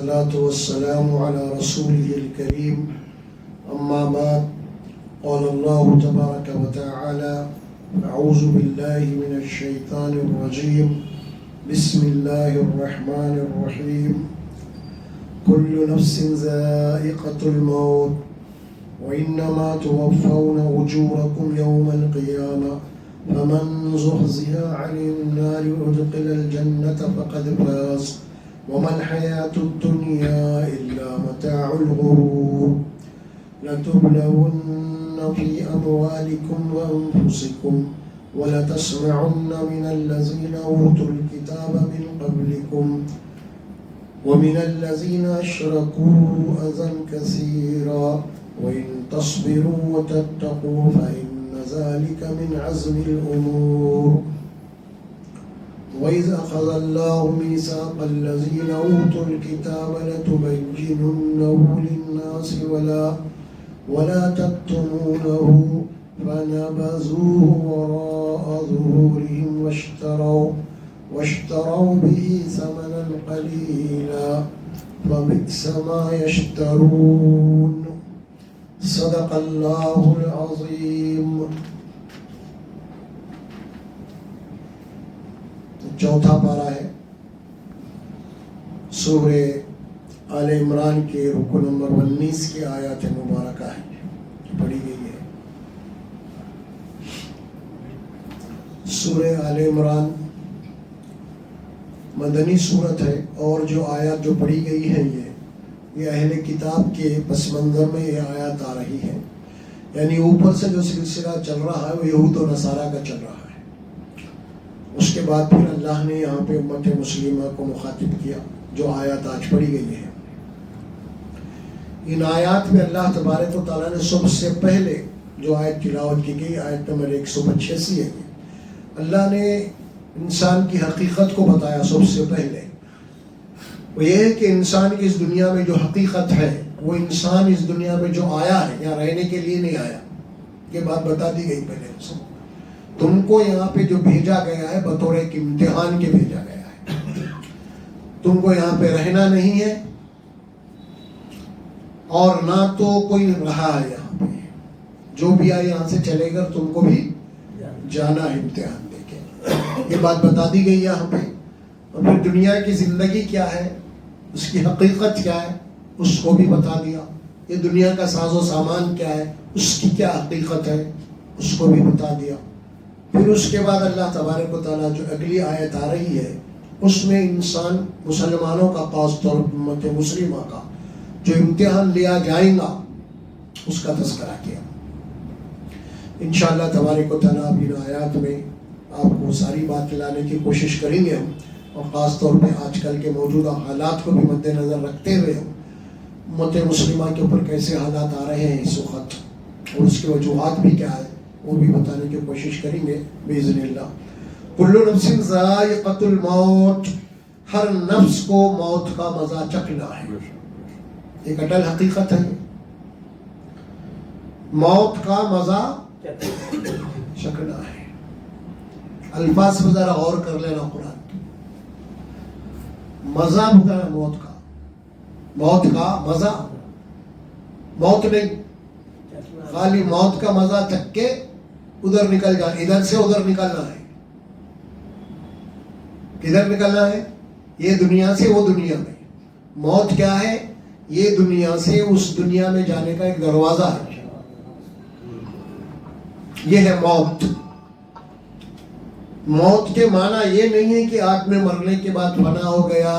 الصلاة والسلام على رسوله الكريم أما بعد قال الله تبارك وتعالى أعوذ بالله من الشيطان الرجيم بسم الله الرحمن الرحيم كل نفس ذائقة الموت وإنما توفون أجوركم يوم القيامة فمن زحزح عن النار وأدخل الجنة فقد فاز وما الحياة الدنيا إلا متاع الغرور لتبلون في أموالكم وأنفسكم ولتسمعن من الذين أوتوا الكتاب من قبلكم ومن الذين أشركوا أذى كثيرا وإن تصبروا وتتقوا فإن ذلك من عزم الأمور وإذ أخذ الله ميثاق الذين أوتوا الكتاب لتبيننه للناس ولا تكتمونه فنبذوه وراء ظهورهم واشتروا به ثمنا قليلا فبئس ما يشترون صدق الله العظيم. چوتھا پارہ ہے سورہ آل عمران کے رکو نمبر 19 کی آیات مبارکہ ہے پڑھی گئی ہے. سورہ آل عمران مدنی صورت ہے اور جو آیات جو پڑھی گئی ہیں یہ اہل کتاب کے پس منظر میں یہ آیات آ رہی ہے. یعنی اوپر سے جو سلسلہ چل رہا ہے وہ یہود و نصارہ کا چل رہا ہے. اس کے بعد پھر اللہ نے یہاں پہ امت مسلمہ کو مخاطب کیا جو آیات آج پڑھی گئی ہیں. ان آیات میں اللہ تبارک و تعالیٰ نے سب سے پہلے جو آیت تلاوت کی گئی آیت نمبر 185 ہے. اللہ نے انسان کی حقیقت کو بتایا. سب سے پہلے وہ یہ ہے کہ انسان کی اس دنیا میں جو حقیقت ہے وہ انسان اس دنیا میں جو آیا ہے یہاں رہنے کے لیے نہیں آیا. یہ بات بتا دی گئی پہلے سے. تم کو یہاں پہ جو بھیجا گیا ہے بطور ایک امتحان کے بھیجا گیا ہے. تم کو یہاں پہ رہنا نہیں ہے اور نہ تو کوئی رہا ہے یہاں پہ. جو بھی آئے یہاں سے چلے گا تم کو بھی جانا ہے امتحان دے کے. یہ بات بتا دی گئی یہاں پہ. اور پھر دنیا کی زندگی کیا ہے اس کی حقیقت کیا ہے اس کو بھی بتا دیا. یہ دنیا کا ساز و سامان کیا ہے اس کی کیا حقیقت ہے اس کو بھی بتا دیا. پھر اس کے بعد اللہ تبارک و تعالیٰ جو اگلی آیت آ رہی ہے اس میں انسان مسلمانوں کا خاص طور پر امت مسلمہ کا جو امتحان لیا جائے گا اس کا تذکرہ کیا. انشاءاللہ تبارک و تعالیٰ ان آیات میں آپ کو ساری بات لانے کی کوشش کریں گے ہم. اور خاص طور پہ آج کل کے موجودہ حالات کو بھی مد نظر رکھتے ہوئے امت مسلمہ کے اوپر کیسے حالات آ رہے ہیں اس وقت اور اس کی وجوہات بھی کیا ہے وہ بھی بتانے کی کوشش کریں گے باذن اللہ. کل نفس ذائقۃ الموت. ہر نفس کو موت کا مزہ چکھنا ہے. ایک اٹل حقیقت ہے. موت کا مزہ چکھنا ہے. الفاظ پر ذرا غور کر لینا. قرآن مزہ ہوتا ہے موت کا مزہ. موت نہیں خالی موت کا مزہ چکھ کے ادھر نکل جائے. ادھر سے ادھر نکلنا ہے. کدھر نکلنا ہے؟ یہ دنیا سے وہ دنیا میں. موت کیا ہے؟ یہ دنیا سے اس دنیا میں جانے کا ایک دروازہ ہے. یہ ہے موت. موت کے معنی یہ نہیں ہے کہ آدمی مرنے کے بعد فنا ہو گیا,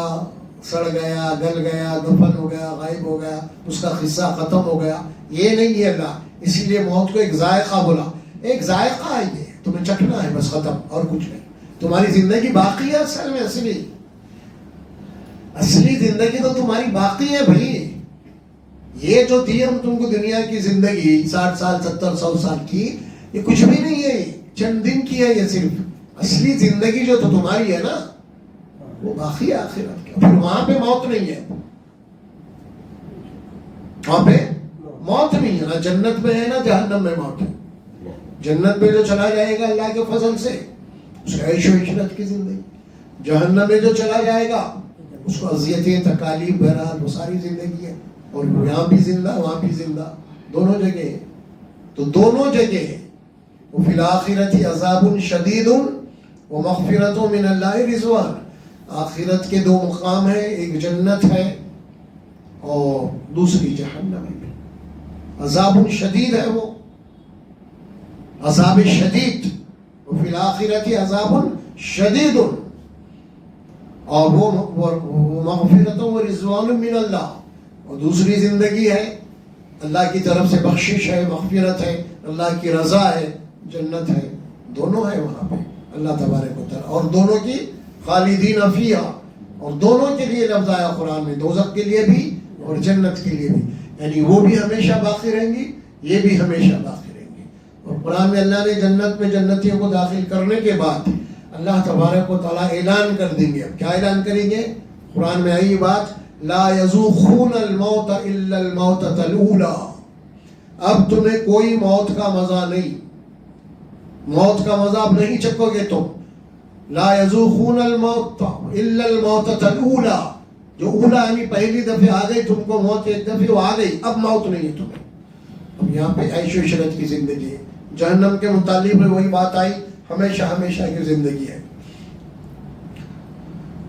سڑ گیا, گل گیا, دفن ہو گیا, غائب ہو گیا, اس کا قصہ ختم ہو گیا. یہ نہیں ہے اللہ. اسی لیے موت کو ایک ذائقہ بولا. ایک ذائقہ ہے یہ تمہیں چکھنا ہے بس ختم اور کچھ نہیں. تمہاری زندگی باقی ہے. اصل میں اصلی زندگی تو تمہاری باقی ہے بھائی. یہ جو دی ہم تم کو دنیا کی زندگی 60 سال 70 100 سال کی یہ کچھ بھی نہیں ہے. چند دن کی ہے یہ صرف. اصلی زندگی جو تو تمہاری ہے نا وہ باقی ہے آخرت کی. پھر وہاں پہ موت نہیں ہے. وہاں پہ موت نہیں ہے. نہ جنت میں ہے نہ جہنم میں موت ہے. جنت میں جو چلا جائے گا اللہ کے فضل سے اس کا عیش و عشرت کی زندگی. جہنم میں جو چلا جائے گا اس کو اذیتیں تکالیف بہرحال وہ ساری زندگی ہے، اور یہاں بھی زندہ وہاں بھی زندہ، دونوں جگہ ہے. تو دونوں جگہ ہے. وفی الآخرۃ عذاب شدید ومغفرۃ من اللہ رضوان. آخرت کے دو مقام ہیں، ایک جنت ہے اور دوسری جہنم ہے. عذاب شدید ہے وہ، عذاب شدید. وفی الآخرۃ عذاب شدید، اور وہ مغفرت و رضوان من اللہ، اور دوسری زندگی ہے اللہ کی طرف سے بخشش ہے، مغفرت ہے، اللہ کی رضا ہے، جنت ہے. دونوں ہے وہاں پہ اللہ تبارک و تعالی، اور دونوں کی خالدین فیہا، اور دونوں کے لیے لفظ آیا قرآن میں، دوزخ کے لیے بھی اور جنت کے لیے بھی. یعنی وہ بھی ہمیشہ باقی رہیں گی، یہ بھی ہمیشہ باقی رہیں گی. اور قرآن میں اللہ نے جنت میں جنتیوں کو داخل کرنے کے بعد اللہ تبارک و تعالیٰ اعلان کر دیں گے. اب کیا اعلان کریں گے؟ قرآن میں آئی بات، لا یذوقون الموت الا الموتۃ الاولی. اب تمہیں کوئی موت کا مزہ نہیں، موت کا مزہ اب نہیں چکو گے تم. لا یذوقون الموت الا الموتۃ الاولی، جو اولا یعنی پہلی دفعہ آ گئی تم کو موت، ایک دفعہ وہ آ گئی، اب موت نہیں ہے تمہیں. اب یہاں پہ عیش و عشرت کی زندگی ہے. جہنم کے متعلق میں وہی بات آئی، ہمیشہ ہمیشہ کی زندگی ہے.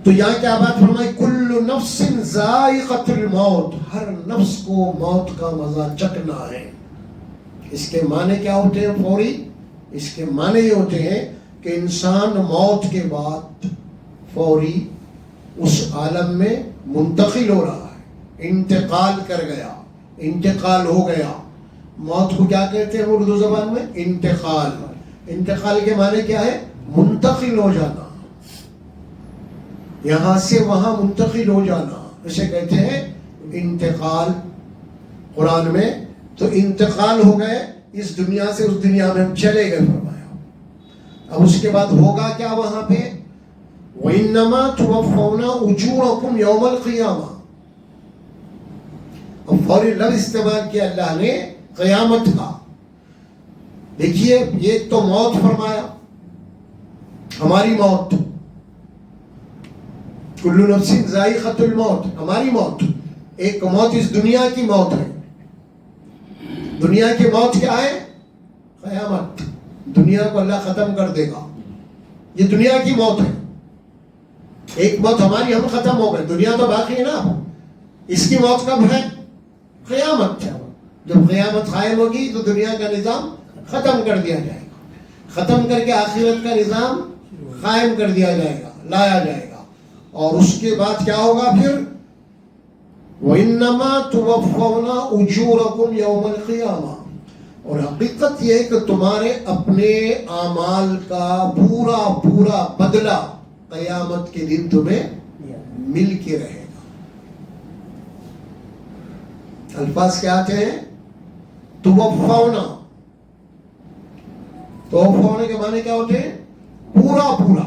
تو یہاں کیا بات فرمائی؟ کل نفس ذائقۃ الموت، ہر نفس کو موت کا مزہ چکھنا ہے. اس کے معنی کیا ہوتے ہیں فوری؟ اس کے معنی یہ ہوتے ہیں کہ انسان موت کے بعد فوری اس عالم میں منتقل ہو رہا ہے، انتقال کر گیا، انتقال ہو گیا. موت کو کیا کہتے ہیں اردو زبان میں؟ انتقال. انتقال کے معنی کیا ہے؟ منتقل ہو جانا، یہاں سے وہاں منتقل ہو جانا، اسے کہتے ہیں انتقال قرآن میں. تو انتقال ہو گئے اس دنیا سے اس دنیا میں ہم چلے گئے فرمایا. اب اس کے بعد ہوگا کیا وہاں پہ؟ وَإِنَّمَا تُوَفَّوْنَ أُجُورَكُمْ يَوْمَ الْقِيَامَةِ. اب فوری لفظ استعمال کیا اللہ نے قیامت کا. دیکھیے یہ تو موت فرمایا، ہماری موت، کل نفس ذائقۃ الموت، ہماری موت. ایک موت اس دنیا کی موت ہے. دنیا کی موت کیا ہے؟ قیامت. دنیا کو اللہ ختم کر دے گا، یہ دنیا کی موت ہے. ایک موت ہماری، ہم ختم ہو گئے، دنیا تو باقی ہے نا. اس کی موت کب ہے؟ قیامت. جب قیامت قائم ہوگی تو دنیا کا نظام ختم کر دیا جائے گا، ختم کر کے آخرت کا نظام قائم کر دیا جائے گا، لایا جائے گا. اور اس کے بعد کیا ہوگا پھر؟ وَإِنَّمَا تُوَفَّوْنَ أُجُورَكُمْ يَوْمَ الْقِيَامَةِ. اور حقیقت یہ ہے کہ تمہارے اپنے اعمال کا پورا پورا بدلہ قیامت کے دن تمہیں مل کے رہے گا. الفاظ کیا آتے ہیں؟ توفونا. توفونا کے معنی کیا ہوتے ہیں؟ پورا پورا،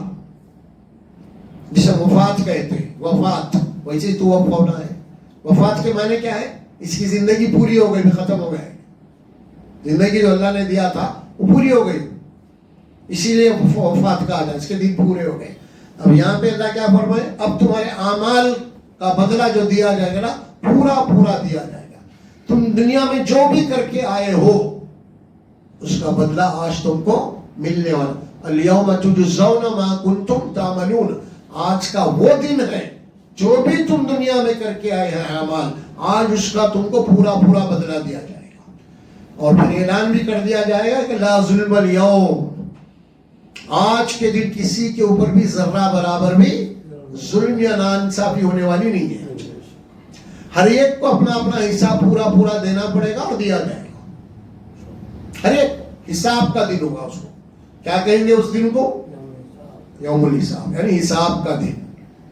جسے وفات کہتے ہیں، وفات. ویسے توفونا ہے. وفات کے معنی کیا ہے؟ اس کی زندگی پوری ہو گئی، ختم ہو گئے. زندگی جو اللہ نے دیا تھا وہ پوری ہو گئی، اسی لیے وفات کہا جائے، اس کے دن پورے ہو گئے. اب یہاں پہ اللہ کیا فرمائے؟ اب تمہارے اعمال کا بدلہ جو دیا جائے گا نا، پورا پورا دیا جائے گا. تم دنیا میں جو بھی کر کے آئے ہو اس کا بدلہ آج تم کو ملنے والا. الیوم تجزون ما کنتم تعملون. آج کا وہ دن ہے جو بھی تم دنیا میں کر کے آئے ہیں اعمال، آج اس کا تم کو پورا پورا بدلہ دیا جائے گا. اور پھر اعلان بھی کر دیا جائے گا کہ لا ظلم اليوم. آج کے دن کسی کے اوپر بھی ذرہ برابر بھی ظلم یا ناانصافی ہونے والی نہیں ہے. ہر ایک کو اپنا اپنا حصہ پورا پورا دینا پڑے گا اور دیا جائے گا. ہر ایک حساب کا دن ہوگا. اس کو کیا کہیں گے اس دن کو؟ یوم الحساب، یعنی حساب کا دن.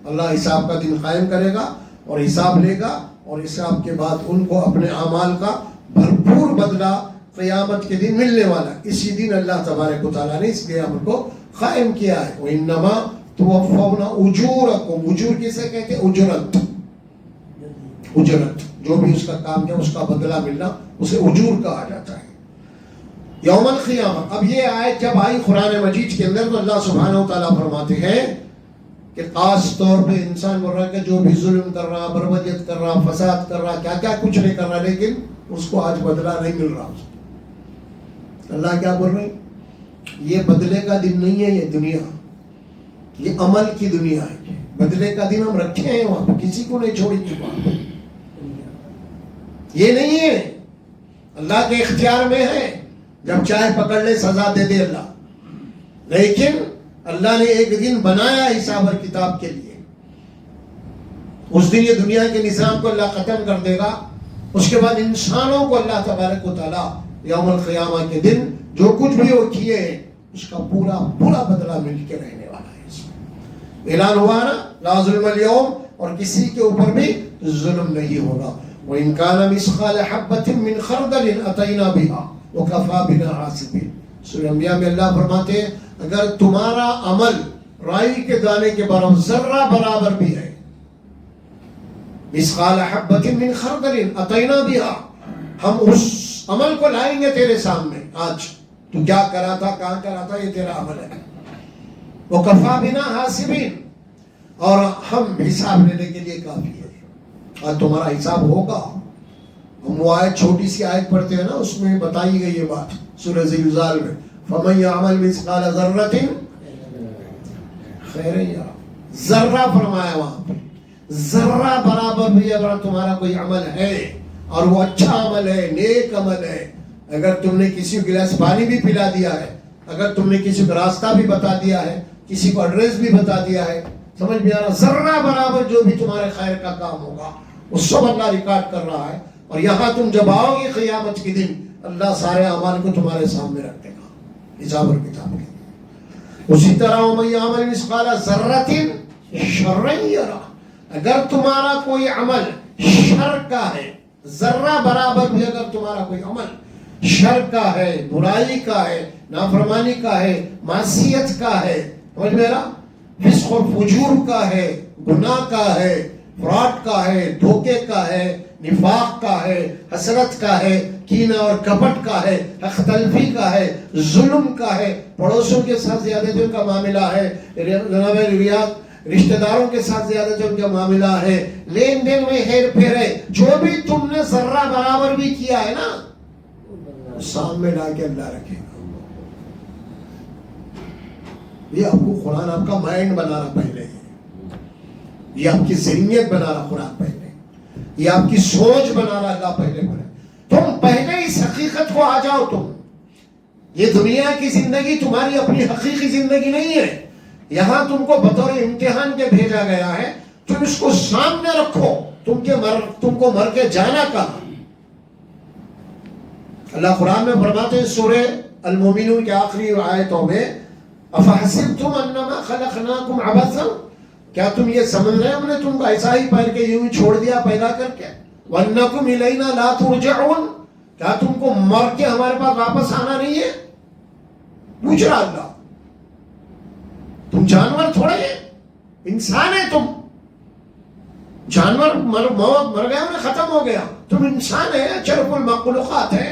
اللہ حساب کا دن قائم کرے گا اور حساب لے گا، اور حساب کے بعد ان کو اپنے اعمال کا بھرپور بدلہ قیامت کے دن ملنے والا. اسی دن اللہ تبارک و تعالیٰ نے اس قیامت کو قائم کیا ہے. وَإِنَّمَا تُوَفَّوْنَ أُجُورَكُمْ. اجور کسے کہتے ہیں؟ اجرت. اجرت جو بھی اس کا کام کیا اس کا بدلہ ملنا، اسے اجور کہا جاتا ہے. یوم القیامہ. اب یہ آیت جب آئی قرآن مجید کے اندر تو اللہ سبحانہ و تعالیٰ فرماتے ہیں کہ خاص طور پہ انسان بول رہا ہے کہ جو بھی ظلم کر رہا، بربریت کر رہا، فساد کر رہا، کیا کیا کچھ نہیں کر رہا، لیکن اس کو آج بدلہ نہیں مل رہا. اللہ کیا بول رہے ہیں؟ یہ بدلے کا دن نہیں ہے، یہ دنیا، یہ عمل کی دنیا ہے. بدلے کا دن ہم رکھے ہیں وہاں پہ، کسی کو نہیں چھوڑیں گے وہاں پہ. یہ نہیں ہے، اللہ کے اختیار میں ہے، جب چاہے پکڑ لے سزا دے دے اللہ. لیکن اللہ نے ایک دن بنایا حساب اور کتاب کے لیے. اس دن یہ دنیا کے نظام کو اللہ ختم کر دے گا. اس کے بعد انسانوں کو اللہ تبارک و تعالیٰ یوم القیامہ کے دن جو کچھ بھی وہ کیے ہیں اس کا پورا پورا بدلہ مل کے رہنے والا ہے. اس میں اعلان ہوا نا لا ظلم اليوم، اور کسی کے اوپر بھی ظلم نہیں ہوگا. وَإِن كَانَ مِثْقَالَ حَبَّةٍ مِّنْ خَرْدَلٍ أَتَيْنَا بِهَا وَكَفَىٰ بِنَا حَاسِبِينَ. سورہ انبیاء میں اللہ فرماتے ہیں اگر تمہارا عمل رائی کے دانے کے برابر، ذرہ برابر بھی ہے، مثقال حبۃ من خردل اتینا بها، ہم اس عمل کو لائیں گے تیرے سامنے. آج تو کیا کرا تھا، کہاں کرا تھا، یہ تیرا عمل ہے. وکفا بنا حاسبین، اور ہم حساب لینے کے لیے کافی ہے. آج تمہارا حساب ہوگا. ہم وہ آیت چھوٹی سی آیت پڑھتے ہیں نا، اس میں بتائی گئی یہ بات سورہ زلزال میں، فَمَن يَعْمَلْ مِثْقَالَ ذَرَّةٍ خَيْرًا يَرَهُ. ذرہ فرمایا وہاں پہ، ذرہ برابر بھی اگر تمہارا کوئی عمل ہے اور وہ اچھا عمل ہے، نیک عمل ہے، اگر تم نے کسی کو گلاس پانی بھی پلا دیا ہے، اگر تم نے کسی کو راستہ بھی بتا دیا ہے، کسی کو ایڈریس بھی بتا دیا ہے، سمجھ میں آ رہا، ذرہ برابر جو بھی تمہارے خیر کا کام ہوگا اس سب اللہ ریکارڈ کر رہا ہے. اور یہاں تم جب آؤ گے قیامت کے دن، اللہ سارے اعمال کو تمہارے سامنے رکھ دے گا حساب اور کتاب کے. اسی طرح وَمَن يَعْمَلْ مِثْقَالَ ذَرَّةٍ شَرًّا يَرَهُ، اگر تمہارا کوئی عمل شر کا ہے، ذرہ برابر بھی اگر تمہارا کوئی عمل شر کا ہے، برائی کا ہے، نافرمانی کا ہے، معصیت کا ہے، سمجھ میں آ رہا، فسق اور فجور کا ہے، گناہ کا ہے، فراڈ کا ہے، دھوکے کا ہے، نفاق کا ہے، حسرت کا ہے، کینہ اور کپٹ کا ہے، حق تلفی کا ہے، ظلم کا ہے، پڑوسوں کے ساتھ زیادتیوں کا معاملہ ہے، جناب ریاض رشتہ داروں کے ساتھ زیادتیوں کا معاملہ ہے، لین دین میں ہیر پھیر ہے، جو بھی تم نے ذرہ برابر بھی کیا ہے نا، سامنے لا کے اللہ رکھے گا. یہ آپ کو قرآن آپ کا مائنڈ بنا رہا پہلے، یہ آپ کی ذہنیت بنا رہا قرآن پہلے، یہ آپ کی سوچ بنا رہا اللہ پہلے بنا. تم پہلے اس حقیقت کو آ جاؤ. تم یہ دنیا کی زندگی تمہاری اپنی حقیقی زندگی نہیں ہے. یہاں تم کو بطور امتحان کے بھیجا گیا ہے. تم اس کو سامنے رکھو. تم کو مر کے جانا کہاں. اللہ قرآن میں فرماتے ہیں سورہ المومنون کے آخری آیتوں میں، افحسبتم انما خلقناکم عبثا، کیا تم یہ سمجھ رہے ہم نے تم کو ایسا ہی پہن کے یوں ہی چھوڑ دیا پیدا کر کے، وانکم الینا لا ترجعون، کیا تم کو مر کے ہمارے پاس واپس آنا نہیں ہے. پوچھ رہا اللہ. تم جانور تھوڑے ہیں، انسان ہے. تم جانور مر گیا انہیں ختم ہو گیا. تم انسان ہے، اشرف المخلوقات ہے.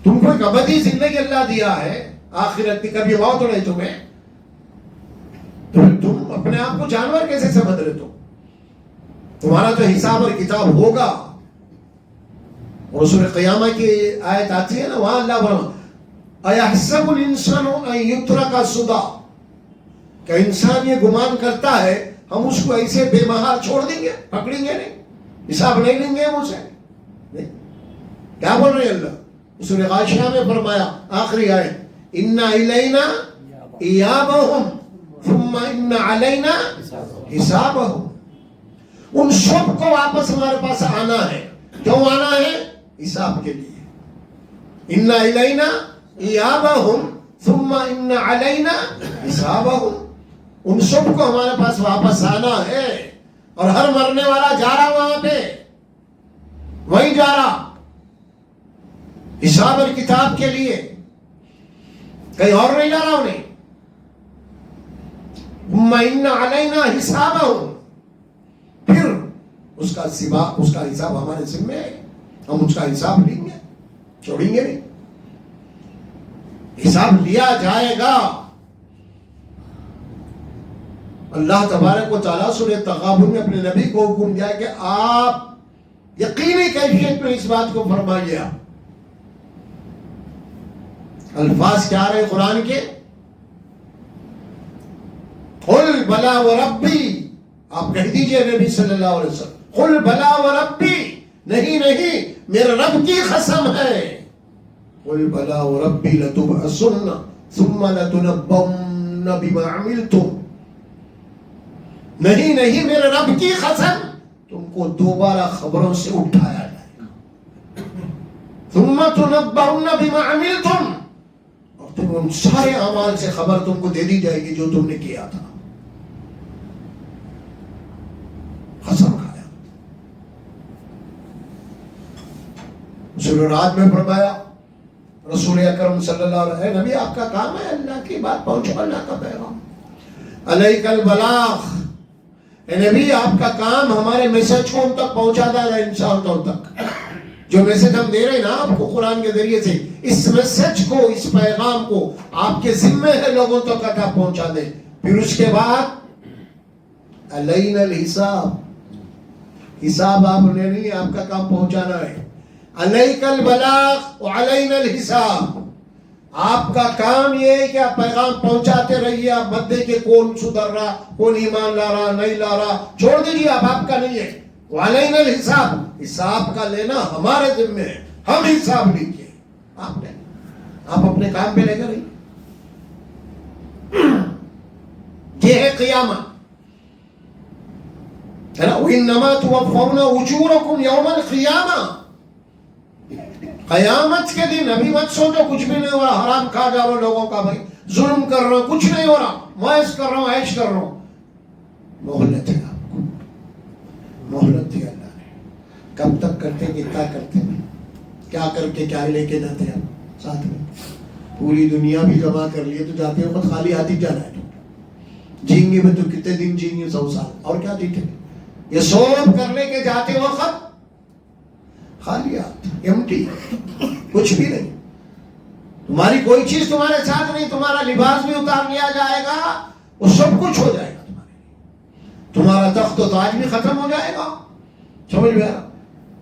تم کو ایک ابدی زندگی اللہ دیا ہے، آخرت کی کبھی موت نہیں تمہیں. تم اپنے آپ کو جانور کیسے سمجھ رہے؟ تمہارا تو حساب اور کتاب ہوگا. اور سورہ قیامہ کی آیت آتی ہے نا، وہاں اللہ فرماتا ہے ایحسب الانسان ان یترک سدی، کہ انسان یہ گمان کرتا ہے ہم اس کو ایسے بے مہار چھوڑ دیں گے، پکڑیں گے نہیں، حساب نہیں لیں گے ہم اسے. کیا بول رہے ہیں اللہ؟ سورہ غاشیہ میں فرمایا آخری آیت، ان الینا ایابہم ثم ان علینا حسابہم. ان سب کو واپس ہمارے پاس آنا ہے. کیوں آنا ہے؟ حساب کے لیے. ان الینا ایابہم ثم ان علینا حسابہم. ان سب کو ہمارے پاس واپس آنا ہے. اور ہر مرنے والا جا رہا وہاں پہ، وہی جا رہا حساب اور کتاب کے لیے، کہیں اور نہیں جا رہا انہیں. ثم ان علینا حسابہم، پھر اس کا حساب ہمارے ذمہ ہے. ہم اس کا حساب لیں گے، چھوڑیں گے نہیں. حساب لیا جائے گا. اللہ تبارک و تعالیٰ سورہ تغابن میں اپنے نبی کو حکم دیا کہ آپ یقینی کیفیت میں اس بات کو فرمائیے. الفاظ کیا رہے قرآن کے؟ قل بلا وربی، آپ کہہ دیجئے نبی صلی اللہ علیہ وسلم، قل بلا وربی، نہیں نہیں میرے رب کی قسم ہے، قل بلا وربی لتبعثن ثم لتنبؤن بما عملتم، نہیں نہیں میرے رب کی قسم تم کو دوبارہ خبروں سے اٹھایا جائے گا، ثم تنبؤن بما عملتم، اور تم ان سارے اعمال سے خبر تم کو دے دی جائے گی جو تم نے کیا تھا. قسم کھایا. رسول رات میں فرمایا رسول اکرم صلی اللہ علیہ وسلم، نبی آپ کا کام ہے اللہ کی بات پہنچانا، اللہ کا پیغام، علیک البلاغ، اے نبی آپ کا کام ہمارے میسج کو ان تک پہنچا دینا، انسانوں تک. جو میسج ہم دے رہے ہیں نا آپ کو قرآن کے ذریعے سے، اس میسج کو، اس پیغام کو آپ کے ذمے ہے لوگوں تک کا پہنچا دیں. پھر اس کے بعد علینا الحساب، حساب آپ نے نہیں، آپ کا کام پہنچانا ہے. علیک البلاغ وعلینا الحساب، آپ کا کام یہ ہے کہ آپ پیغام پہنچاتے رہیے. آپ مت دیکھیں کون سدھر رہا، کون ایمان لا رہا نہیں لا رہا، چھوڑ دیجیے، آپ کا نہیں ہے. وعلینا الحساب، حساب کا لینا ہمارے ذمہ ہے، ہم حساب لیجیے. آپ نے، آپ اپنے کام پہ لے کر رہیے. یہ ہے قیامت ہے نا، وَإِنَّمَا تُوَفَّوْنَ أُجُورَكُمْ يَوْمَ الْقِيَامَةِ. قیامت کے دن ابھی مت سوچو کچھ بھی نہیں ہو رہا، حرام کھا جا رہا ہوں لوگوں کا، بھائی ظلم کر رہا ہوں، کچھ نہیں ہو رہا، معاش کر رہا ہوں، عیش کر رہا ہوں. مہلت ہے آپ کو، مہلت ہے اللہ نے. کب تک کرتے، کتنا کرتے، کیا کر کے کیا لے کے جاتے ہیں ساتھ میں. پوری دنیا بھی جمع کر لیے تو جاتے وقت خالی ہاتھ ہی جانا ہے. جئیں گے میں تو کتنے دن جئیں گے، 100 سال، اور کیا دیکھیں. یہ سب کرنے کے جاتے وقت خالی ہاتھ، ایمٹی، کچھ بھی نہیں. تمہاری کوئی چیز تمہارے ساتھ نہیں، تمہارا لباس بھی اتار لیا جائے گا، وہ سب کچھ ہو جائے گا تمہارے لیے. تمہارا تخت و تاج بھی ختم ہو جائے گا، سمجھ میں آ رہا.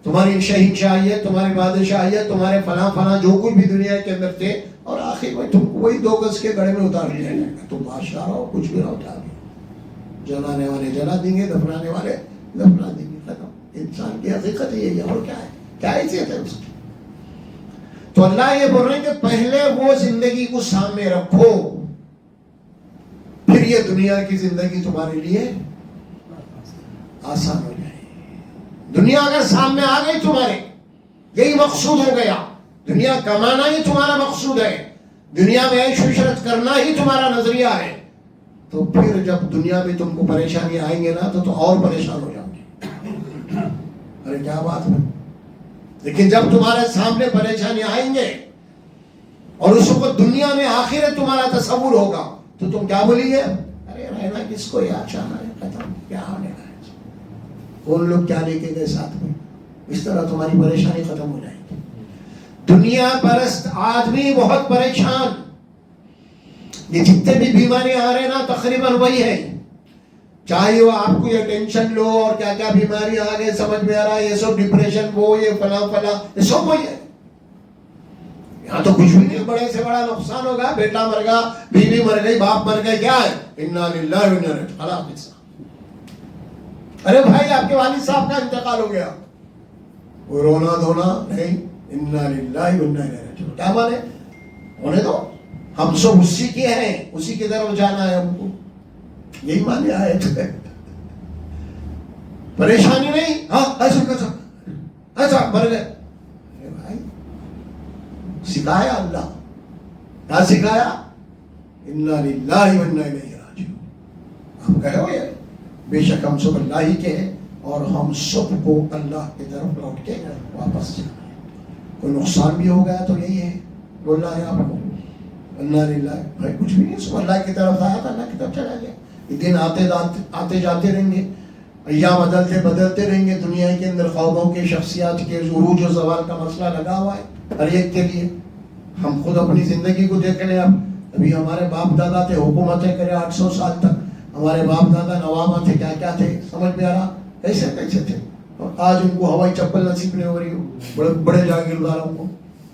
تمہاری شہنشاہیت، تمہاری بادشاہیت، تمہارے فلاں فلاں جو کچھ بھی دنیا کے اندر تھے، اور آخر میں تم کو وہی 2 گز کے گڑھے میں اتار لیا جائے گا. تم بادشاہ رہو، کچھ بھی رہو، اٹھا دیں. جلانے والے جلا دیں گے، دفنانے والے دفنا دیں گے، ختم. انسان کی حقیقت یہی ہے، اور کیا ہے، کیا حیثیت ہے اس کی. تو اللہ یہ بول رہے ہیں کہ پہلے وہ زندگی کو سامنے رکھو، پھر یہ دنیا کی زندگی تمہارے لیے آسان ہو جائے. دنیا اگر سامنے آ گئی تمہارے، یہی مقصود ہو گیا، دنیا کمانا ہی تمہارا مقصود ہے، دنیا میں عیش و عشرت کرنا ہی تمہارا نظریہ ہے، تو پھر جب دنیا میں تم کو پریشانی آئیں گے نا تو اور پریشان ہو جاؤ گے. ارے کیا بات ہے. لیکن جب تمہارے سامنے پریشانی آئیں گے اور اس وقت دنیا میں آخرت تمہارا تصور ہوگا تو تم کیا بولیں گے؟ ارے رہنا کس کو، یا چاہنا ہے، ختم، کیا ہونے کا ہے، کون لوگ کیا لے کے گئے ساتھ میں. اس طرح تمہاری پریشانی ختم ہو جائے گی. دنیا پرست آدمی بہت پریشان. یہ جتنے بھی بیماریاں آ رہے ہیں نا تقریباً وہی ہے. چاہے وہ آپ کو یہ ٹینشن لو اور کیا کیا بیماریاں آ گئے سمجھ میں آ رہا ہے، یہ سب ڈپریشن، وہ یہ فلاں فلاں، یہ سب وہی ہے. یہاں تو کچھ بھی نہیں، بڑے سے بڑا نقصان ہوگا، بیٹا مر گیا، بیوی مر گئی، باپ مر گئے، کیا ہے؟ انا للہ و انا الیہ راجعون. ارے بھائی آپ کے والد صاحب کا انتقال ہو گیا، وہ رونا دھونا نہیں، انا للہ و انا الیہ راجعون. کیا مانے؟ ہونے دو، ہم سب اسی کے ہیں، اسی کی طرف جانا ہے ہم کو، یہی مانے آئے تھے. پریشانی نہیں، ہاں ایسا مر گئے. بھائی سکھایا اللہ، کیا سکھایا؟ انا للہ و انا الیہ راجعون. ہم کہے ہوئے بے شک ہم سب اللہ ہی کے ہیں اور ہم سب کو اللہ کی طرف لوٹ کے واپس جانا ہے. کوئی نقصان بھی ہو گیا تو یہی ہے، بولنا ہے آپ کو انا للہ. بھائی کچھ بھی نہیں، سب اللہ کی طرف آیا تھا، اللہ کی طرف چلا گیا. دن آتے جاتے رہیں گے، ایام بدلتے رہیں گے. دنیا کے اندر خوابوں کے، شخصیات کے عروج و زوال کا مسئلہ لگا ہوا ہے ہر ایک کے لیے. ہم خود اپنی زندگی کو دیکھ لیں. ابھی ہمارے باپ دادا تھے، حکومتیں کرے 800 سال تک، ہمارے باپ دادا نوابہ تھے، کیا کیا تھے، سمجھ میں آ رہا کیسے کیسے تھے. آج ان کو ہوائی چپل نصیب نہیں ہو رہی ہو، بڑے بڑے جاگیرداروں کو.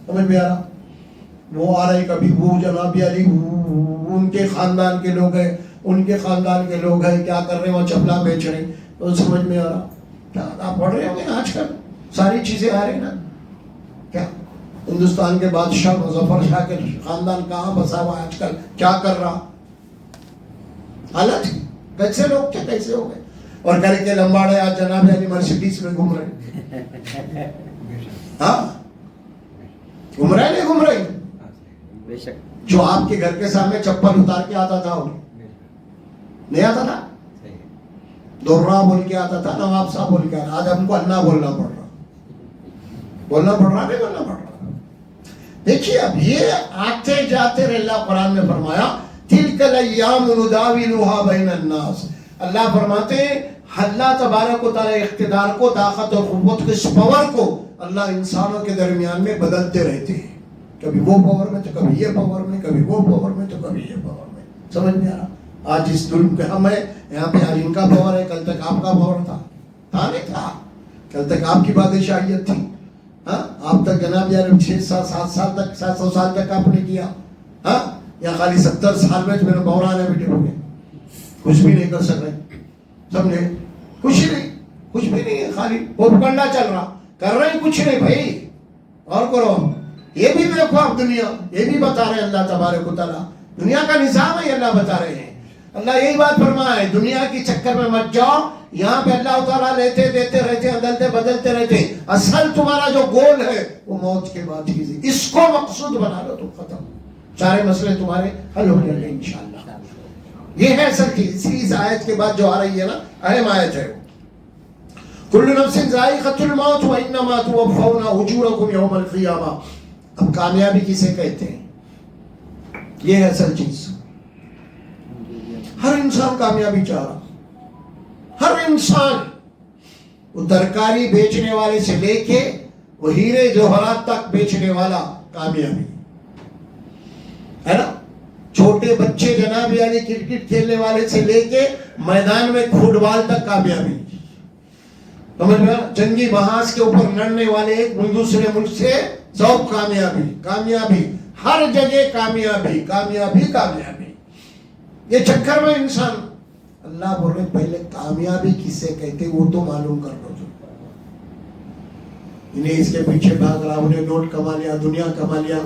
سمجھ میں آ رہا. وہ آ رہے کبھی وہ جناب علی ان کے خاندان کے لوگ ہیں، ان کے خاندان کے لوگ ہیں، کیا کر رہے ہیں وہ چپلا بیچ رہے ہیں. تو سمجھ میں آ رہا. کیا آپ پڑھ رہے ہوں گے آج کل ساری چیزیں آ رہی نا. کیا ہندوستان کے بادشاہ مظفر شاہ کے خاندان کہاں بسا ہوا آج کل، کیا کر رہا. حالت کیسے لوگ تھے، کیسے ہو گئے. اور کر کے لمباڑے آج جناب علی مرسیڈیز میں گھوم رہے. ہاں گھوم رہے نہیں گھوم رہے. جو آپ کے گھر کے سامنے چپل اتار کے آتا تھا انہیں نہیں آتا تھا، دورہ بول کے آتا تھا، نواب صاحب بول کے آتا. آج ہم کو اللہ بولنا پڑ رہا، بولنا پڑ رہا نہیں بولنا پڑ رہا. دیکھیے اب یہ آتے جاتے اللہ قرآن میں فرمایا تلک الایام نداولها بین الناس. اللہ فرماتے ہیں اللہ تبارک و تعالی اقتدار کو، طاقت اور قوت کے اس پاور کو اللہ انسانوں کے درمیان میں بدلتے رہتے ہیں. کبھی وہ پاور میں تو کبھی یہ پاور میں، کبھی وہ پاور میں تو کبھی یہ پاور میں. سمجھ میں آ رہا. آج اس ظلم کے ہم ہیں یہاں پہ، آج ان کا پاور ہے، کل تک آپ کا پاور تھا نہیں تھا. کل تک آپ کی بادشاہیت تھی. ہاں آپ تک جناب یار 6-7 سال تک 700 سال تک آپ نے کیا. ہاں یا خالی 70 سال میں میرے بہرانے بیٹھے ہو گئے، کچھ بھی نہیں کر سک رہے. سمجھے کچھ نہیں، کچھ بھی نہیں ہے، خالی پروپگنڈا چل رہا، کر رہے ہیں کچھ نہیں بھائی. اور کرو یہ بھی دیکھو آپ دنیا، یہ بھی بتا رہے ہیں اللہ تبارک و تعالیٰ، دنیا کا نظام ہے اللہ بتا رہے ہیں. اللہ یہی بات فرمایا ہے دنیا کی چکر میں مت جاؤ. یہاں پہ اللہ تعالیٰ لیتے دیتے رہتے، بدلتے بدلتے رہتے. اصل تمہارا جو گول ہے وہ موت کے بعد ہی، اس کو مقصود بنا لو تو ختم، سارے مسئلے تمہارے حل ہو جائیں گے انشاءاللہ. یہ ہے اصل چیز. اس آیت کے بعد جو آ رہی ہے نا، اہم آیت ہے. کل نفس ذائقۃ الموت وانما توفون اجورکم یوم القیامہ. اب کامیابی کسے کہتے ہیں؟ یہ ہے اصل چیز. ہر انسان کامیابی چاہ رہا، ہر انسان. وہ ترکاری بیچنے والے سے لے کے وہ ہیرے جوہرات تک بیچنے والا کامیابی ہے نا. چھوٹے بچے جناب یعنی کرکٹ کھیلنے والے سے لے کے میدان میں فٹ بال تک کامیابی. سمجھ میں جنگی محاذ کے اوپر لڑنے والے ایک دوسرے ملک سے سب کامیابی کامیابی، ہر جگہ کامیابی کامیابی کامیابی. یہ چکر میں انسان، اللہ بول رہے پہلے کامیابی کسے کہتے وہ تو معلوم کر لو. انہیں اس کے پیچھے بھاگ رہا، انہیں نوٹ کما لیا، دنیا کما لیا،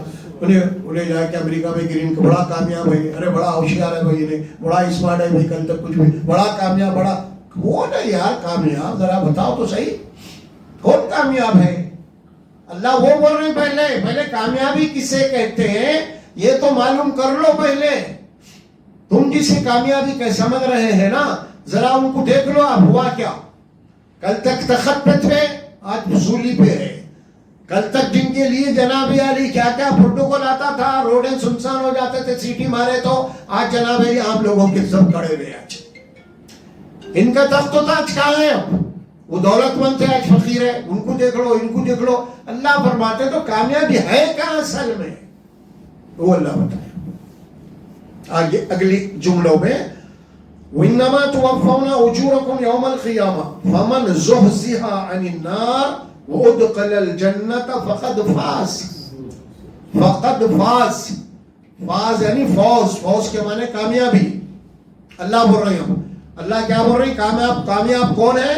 انہیں جا کے امریکہ میں گرین کا بڑا کامیاب ہے، ارے بڑا ہوشیار ہے بھائی، انہیں بڑا اسمارٹ ہے بھائی، کل تک کچھ بھی بڑا کامیاب. بڑا کون ہے یار کامیاب؟ ذرا بتاؤ تو صحیح، کون کامیاب ہے؟ اللہ وہ بول رہے ہیں پہلے کامیابی کسے کہتے ہیں یہ تو معلوم کر لو پہلے. تم جسے کامیابی کہ سمجھ رہے ہیں نا، ذرا ان کو دیکھ لو اب ہوا کیا. کل تک تخت پہ تھے، آج وصولی پہ ہے. کل تک جن کے لیے جناب علی کیا کیا پروٹوکول آتا تھا، روڈیں سنسان ہو جاتے تھے، سیٹی مارے تو، آج جناب علی عام لوگوں کے سب کھڑے ہوئے. آج ان کا تخت تو آج کہاں ہے؟ اب وہ دولت مند تھے، آج فقیر ہے. ان کو دیکھ لو، ان کو دیکھ لو. اللہ فرماتے تو کامیابی ہے کہاں اصل میں؟ وہ اللہ بتائے آگے اگلی جملوں میں وَإِنَّمَا تُوَفَّوْنَ أُجُورَكُمْ يَوْمَ الْقِيَامَةِ فَمَنْ زُحْزِحَ عَنِ النَّارِ وَأُدْخِلَ الْجَنَّةَ فَقَدْ فَازَ. فقد فاز، فاز یعنی فوز، فوز کے معنی کامیابی. اللہ بول رہے ہیں، اللہ کیا بول رہے ہیں؟ کامیاب کون ہے؟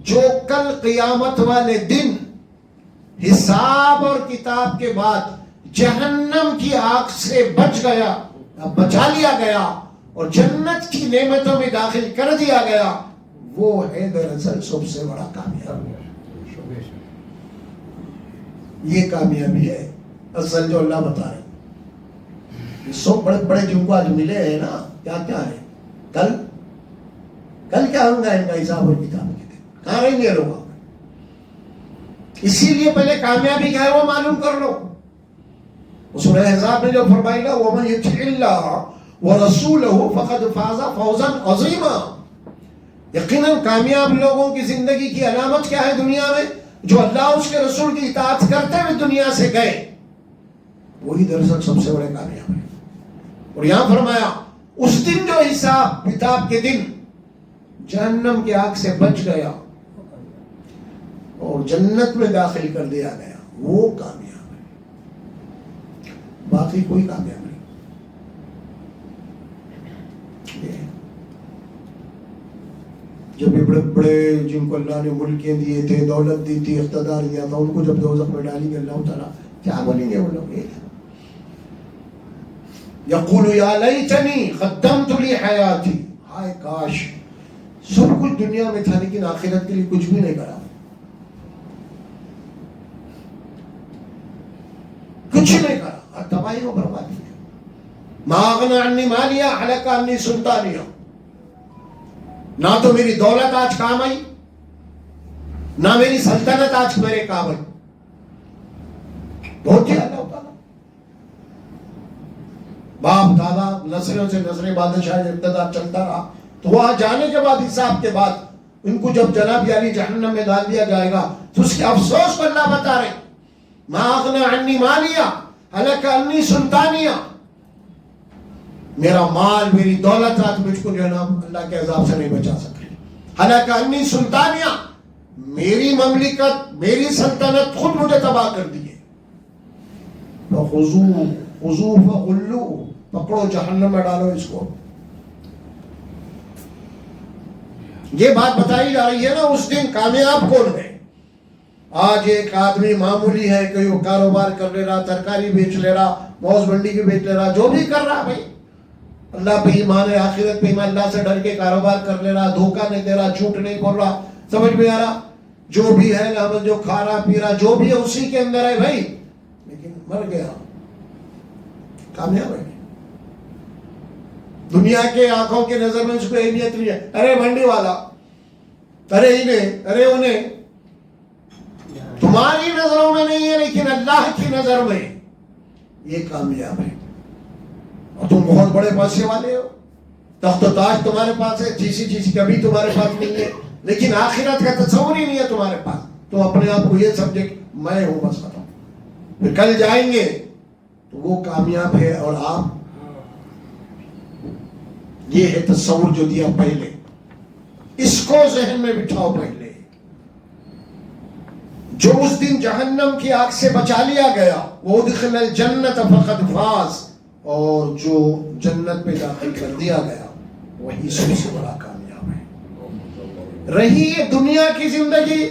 جو کل قیامت والے دن حساب اور کتاب کے بعد جہنم کی آگ سے بچ گیا، بچا لیا گیا اور جنت کی نعمتوں میں داخل کر دیا گیا. وہ ہے دراصل سب سے بڑا کامیاب. یہ کامیابی ہے اصل جو اللہ بتا رہے. سب بڑے بڑے جن کو آج ملے ہیں نا، کیا کیا ہے؟ کل کیا ہوگا ان کا حساب اور کتاب کے دن؟ کہاں رہیں گے لوگ؟ اسی لیے پہلے کامیابی کیا ہے وہ معلوم کر لو. سورہ احزاب میں جو فرمائی نا وَمَن يُطِعِ اللَّهَ وَرَسُولَهُ فَقَدْ فَازَ فَوْزًا عَظِيمًا. یقیناً کامیاب لوگوں کی زندگی کی علامت کیا ہے دنیا میں؟ جو اللہ اس کے رسول کی اطاعت کرتے ہوئے دنیا سے گئے، وہی دراصل سب سے بڑے کامیاب ہیں. اور یہاں فرمایا اس دن جو حساب کتاب کے دن جہنم کی آگ سے بچ گیا اور جنت میں داخل کر دیا گیا، وہ کامیاب ہے، باقی کوئی کامیاب نہیں۔ جب یہ بڑے بڑے جن کو اللہ نے ملکیں دیے تھے، دولت دی تھی، اقتدار دیا تھا، ان کو جب دوزخ میں ڈالیں گے اللہ تعالیٰ کیا بولیں گے وہ لوگ؟ یقول یا لیتنی قدمت لی حیاتی، ہائے کاش سب کچھ دنیا میں تھا لیکن آخرت کے لیے کچھ بھی نہیں کرا، کچھ نہیں کرا، تباہی و بربادی ہے۔ ما اغنی عنی مالیہ ہلک عنی سلطانیہ، نہ تو میری دولت آج کام آئی، نہ میری سلطنت آج میرے کام آئی۔ بہت ہی اللہ تعالیٰ باپ دادا نسلوں سے نسلیں بادشاہ اقتدار چلتا رہا، تو وہاں جانے کے بعد حساب کے بعد ان کو جب جناب یعنی جہنم میں ڈال دیا جائے گا تو اس کے افسوس کو اللہ بتا رہے، ما اغنی عنی مالیہ ہلک عنی سلطانیہ، میرا مال میری دولت آج مجھ کو جو ہے نا اللہ کے عذاب سے نہیں بچا سکے، ہلک عنی سلطانیہ، میری مملکت میری سلطنت خود مجھے تباہ کر دی ہے۔ خذوہ فغلوہ، پکڑو جہنم میں ڈالو اس کو۔ یہ بات بتائی جا رہی ہے نا اس دن کامیاب کون ہے۔ آج ایک آدمی معمولی ہے کہ وہ کاروبار کر لے رہا، ترکاری بیچ لے رہا، موز منڈی کی بیچ لے رہا، جو بھی کر رہا بھائی اللہ پہ ایمان ہے، آخرت پہ ایمان، اللہ سے ڈر کے کاروبار کر لے رہا، دھوکہ نہیں دے رہا، جھوٹ نہیں بول رہا، سمجھ میں آ رہا، جو بھی ہے جو کھا رہا پی رہا جو بھی ہے اسی کے اندر ہے بھائی، لیکن مر گیا، کامیاب ہے۔ دنیا کے آنکھوں کی نظر میں اس کو اہمیت نہیں ہے، ارے منڈی والا، ارے انہیں، ارے انہیں، تمہاری نظروں میں نہیں ہے لیکن اللہ کی نظر میں یہ کامیاب ہے۔ اور تم بہت بڑے پیسے والے ہو، تخت و تاج تمہارے پاس ہے، چیسی کبھی تمہارے پاس نہیں ہے، لیکن آخرت کا تصور ہی نہیں ہے تمہارے پاس، تو اپنے آپ کو یہ سمجھے میں ہوں بس ختم، پھر کل جائیں گے تو وہ کامیاب ہے اور آپ، یہ ہے تصور جو دیا پہلے، اس کو ذہن میں بٹھاؤ پہلے۔ جو اس دن جہنم کی آگ سے بچا لیا گیا، وہ ادخل الجنت فقد فاز، اور جو جنت میں داخل کر دیا گیا وہی سب سے بڑا کامیاب ہے۔ رہی یہ دنیا کی زندگی،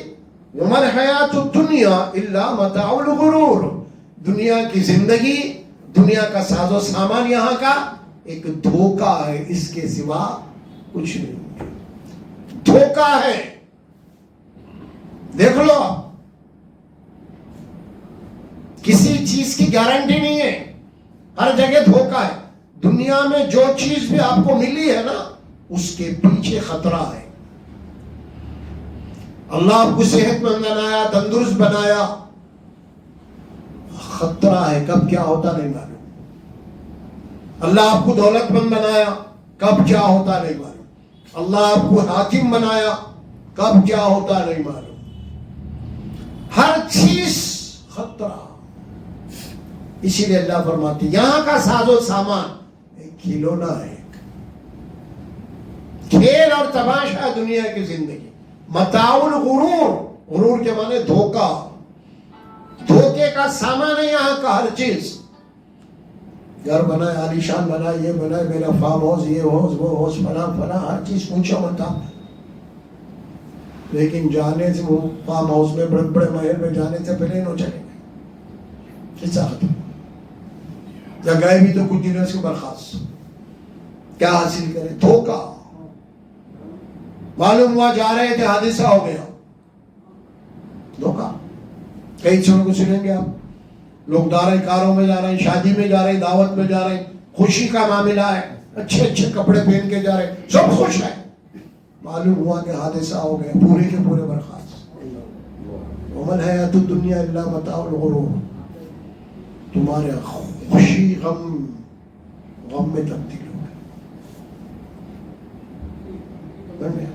وما الحیات الدنیا الا متاع الغرور، دنیا کی زندگی، دنیا کا ساز و سامان یہاں کا ایک دھوکہ ہے، اس کے سوا کچھ نہیں، دھوکہ ہے۔ دیکھ لو کسی چیز کی گارنٹی نہیں ہے، ہر جگہ دھوکہ ہے۔ دنیا میں جو چیز بھی آپ کو ملی ہے نا اس کے پیچھے خطرہ ہے۔ اللہ آپ کو صحت مند بنایا، تندرست بنایا، خطرہ ہے، کب کیا ہوتا نہیں معلوم۔ اللہ آپ کو دولت مند بنایا، کب کیا ہوتا نہیں معلوم۔ اللہ آپ کو حاکم بنایا، کب کیا ہوتا نہیں معلوم۔ ہر چیز خطرہ، اسی لیے اللہ فرماتی یہاں کا ساز و سامان ایک کھلونا ہے، کھیل اور تماشا دنیا کی زندگی، متاع الغرور، غرور کے معنی دھوکہ، دھوکے کا سامان ہے یہاں کا ہر چیز۔ گھر بنائے، عالیشان بنائے، یہ بنائے، میرا فارم ہاؤس، یہ ہاؤس، وہ ہاؤس، فلاں ہر چیز پوچھا متا، لیکن جانے سے وہ فارم ہاؤس میں بڑے بڑے محل میں جانے سے پہلے نہ چلے گئے، قصہ ختم۔ یا گئے بھی تو کچھ دنوں سے برخاست، کیا حاصل کرے؟ دھوکہ۔ معلوم ہوا جا رہے تھے، حادثہ ہو گیا، دھوکہ۔ کئی چیزوں کو سنیں گے آپ، لوگ جا رہے ہیں، کاروں میں جا رہے ہیں، شادی میں جا رہے ہیں، دعوت میں جا رہے ہیں، خوشی کا معاملہ ہے، اچھے اچھے کپڑے پہن کے جا رہے ہیں، سب خوش ہیں، معلوم ہوا کہ حادثہ ہو گیا، پورے کے پورے برخاست۔ وما الحیات الدنیا الا متاع الغرور، تمہارے خوشی غم میں تبدیل ہو گئے۔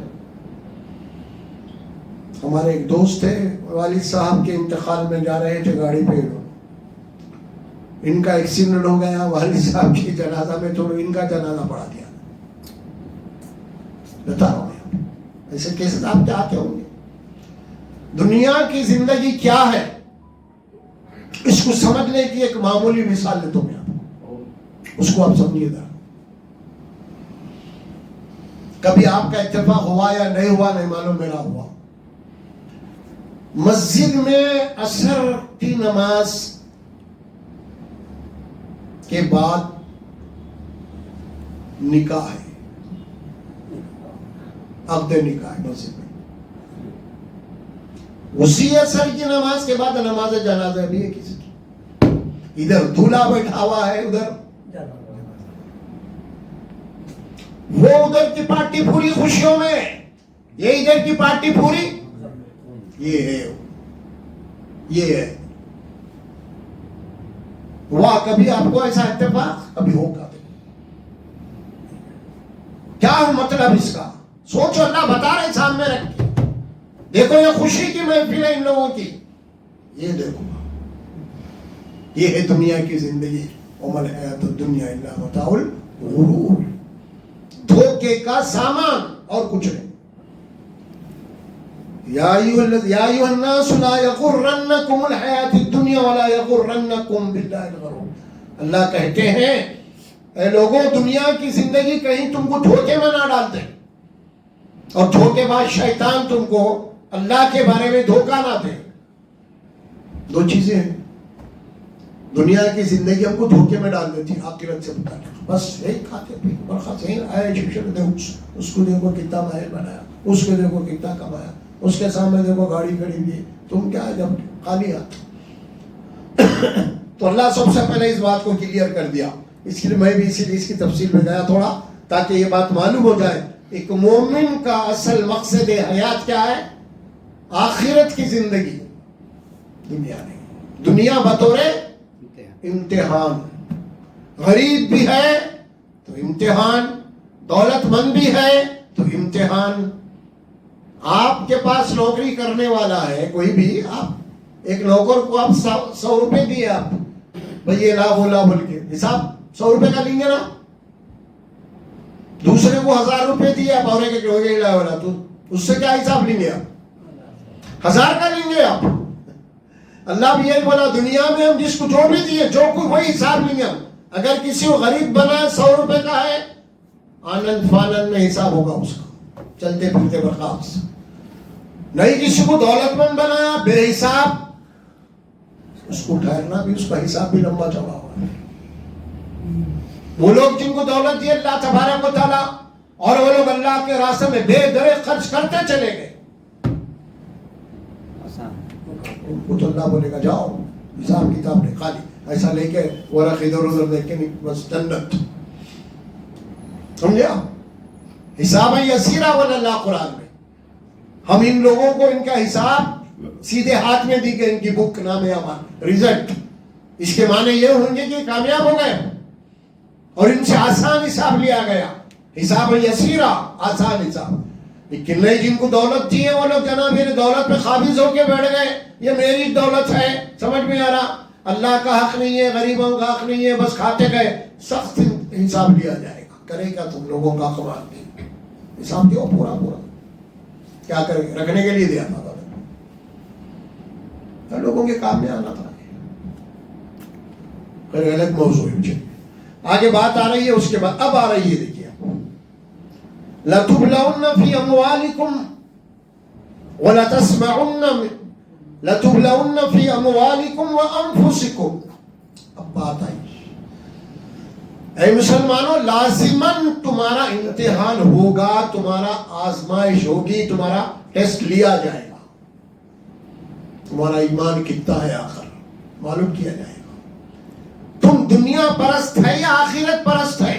ہمارے ایک دوست تھے، والد صاحب کے انتقال میں جا رہے تھے گاڑی پہ، ان کا ایکسیڈنٹ ہو گیا والد صاحب کی جنازہ میں تو ان کا جنازہ پڑھا دیا. بتا رہا ہوں ایسے کیسے آپ کیا آتے ہوں گے. دنیا کی زندگی کیا ہے اس کو سمجھنے کی ایک معمولی مثال دیتا ہوں میں آپ کو, اس کو آپ سمجھیے گا. کبھی آپ کا اتفاق ہوا یا نہیں ہوا نہیں معلوم, میرا ہوا. مسجد میں عصر کی نماز کے بعد نکاح ہے, عقد نکاح ہے مسجد میں. اسی عصر کی نماز کے بعد نماز جنازہ بھی ہے کسی کی. ادھر دولہا بیٹھا ہوا ہے, ادھر وہ ادھر کی پارٹی پوری خوشیوں میں, یہ ادھر کی پارٹی پوری. یہ ہے ہوا. کبھی آپ کو ایسا اتفاق کبھی ہوگا. کیا مطلب اس کا سوچو, اللہ بتا رہے سامنے رکھ کے. دیکھو یہ خوشی کی محفل ہے ان لوگوں کی, یہ دیکھو یہ ہے دنیا کی زندگی. ومل حیات الدنیا الا متاع الغرور, دھوکے کا سامان اور کچھ نہیں. یا ایھا الناس لا یغرنکم الحیات الدنیا ولا یغرنکم باللہ الغرور. اللہ کہتے ہیں اے لوگوں دنیا کی زندگی کہیں تم کو دھوکے میں نہ ڈال دے, اور دھوکے باز شیطان تم کو اللہ کے بارے میں دھوکہ نہ دے. دو چیزیں ہیں. دنیا کی زندگی ہم کو دھوکے میں ڈال دیتی, آخرت سے بتا بس یہی کھاتے پی برخا سے آئے شکشن دے. اس کو دیکھو کتنا محل بنایا, اس کو دیکھو کتنا کمایا, اس کے سامنے دیکھو گاڑی خریدی, تم کیا جب خالی ہاتھ. تو اللہ سب سے پہلے اس بات کو کلیئر کر دیا. اس کے لیے میں بھی اسی لیے اس کی تفصیل میں گیا تھوڑا, تاکہ یہ بات معلوم ہو جائے. ایک مومن کا اصل مقصد حیات کیا ہے؟ آخرت کی زندگی, دنیا نہیں. دنیا بطور امتحان. غریب بھی ہے تو امتحان, دولت مند بھی ہے تو امتحان. آپ کے پاس نوکری کرنے والا ہے کوئی بھی, آپ ایک نوکر کو آپ 100 روپے دیے, آپ بھئی یہ لا بولا بول کے حساب 100 روپے کا لیں گے نا. دوسرے کو 1000 روپے دیے آپ, اور ایک لا بولا تو اس سے کیا حساب لیں گے آپ؟ 1000 کا لیں گے آپ. اللہ بھی یہی بولا دنیا میں ہم جس کو جو بھی دیے جو کوئی وہی حساب لیں گے ہم. اگر کسی کو غریب بنا 100 روپے کا ہے, آنند فانند میں حساب ہوگا اس کا, چلتے پھرتے برخاست. نہیں کسی کو دولت مند بنایا بے حساب, اس کو ٹھہرنا بھی, اس کا حساب بھی لمبا چوڑا ہوگا. وہ لوگ جن کو دولت دی اللہ تبارک و تعالی, اور وہ لوگ اللہ کے راستے میں بے درے خرچ کرتے چلے گئے, ان کو تو اللہ بولے گا جاؤ حساب کتاب نہیں, خالی ایسا لے کے ورق ادھر ادھر دیکھ کے نہیں, بس جنت. سمجھا؟ حساب یسیرا ولا اللہ قرآن میں. ہم ان لوگوں کو ان کا حساب سیدھے ہاتھ میں دی گئی, ان کی بک نام اعمال رزلٹ. اس کے معنی یہ ہوں گے کہ کامیاب ہو گئے, اور ان سے آسان حساب لیا گیا. حساب یسیرا, آسان حساب. لیکن نہیں جن کو دولت دی ہے وہ لوگ جناب میری دولت پہ قابض ہو کے بیٹھ گئے, یہ میری دولت ہے, سمجھ میں آ رہا. اللہ کا حق نہیں ہے, غریبوں کا حق نہیں ہے, بس کھاتے گئے. سخت حساب لیا جائے گا. کرے گا تم لوگوں کا کمال نہیں, حساب دیو پورا پورا. کیا کرے گا؟ رکھنے کے لیے دیا تھا لوگوں کے کام میں آنا تھا. الگ موضوع ہے. آگے بات آ رہی ہے, اس کے بعد اب آ رہی ہے, دیکھیے لَتُبْلَوْنَ فِي أَمْوَالِكُمْ وَلَتَسْمَعُنَّ لَتُبْلَوْنَ فِي أَمْوَالِكُمْ وَأَنفُسِكُمْ. اب بات آئی, اے مسلمانوں لازماً تمہارا امتحان ہوگا, تمہارا آزمائش ہوگی, تمہارا ٹیسٹ لیا جائے گا. تمہارا ایمان کتنا ہے آخر معلوم کیا جائے گا. تم دنیا پرست ہے یا آخرت پرست ہے؟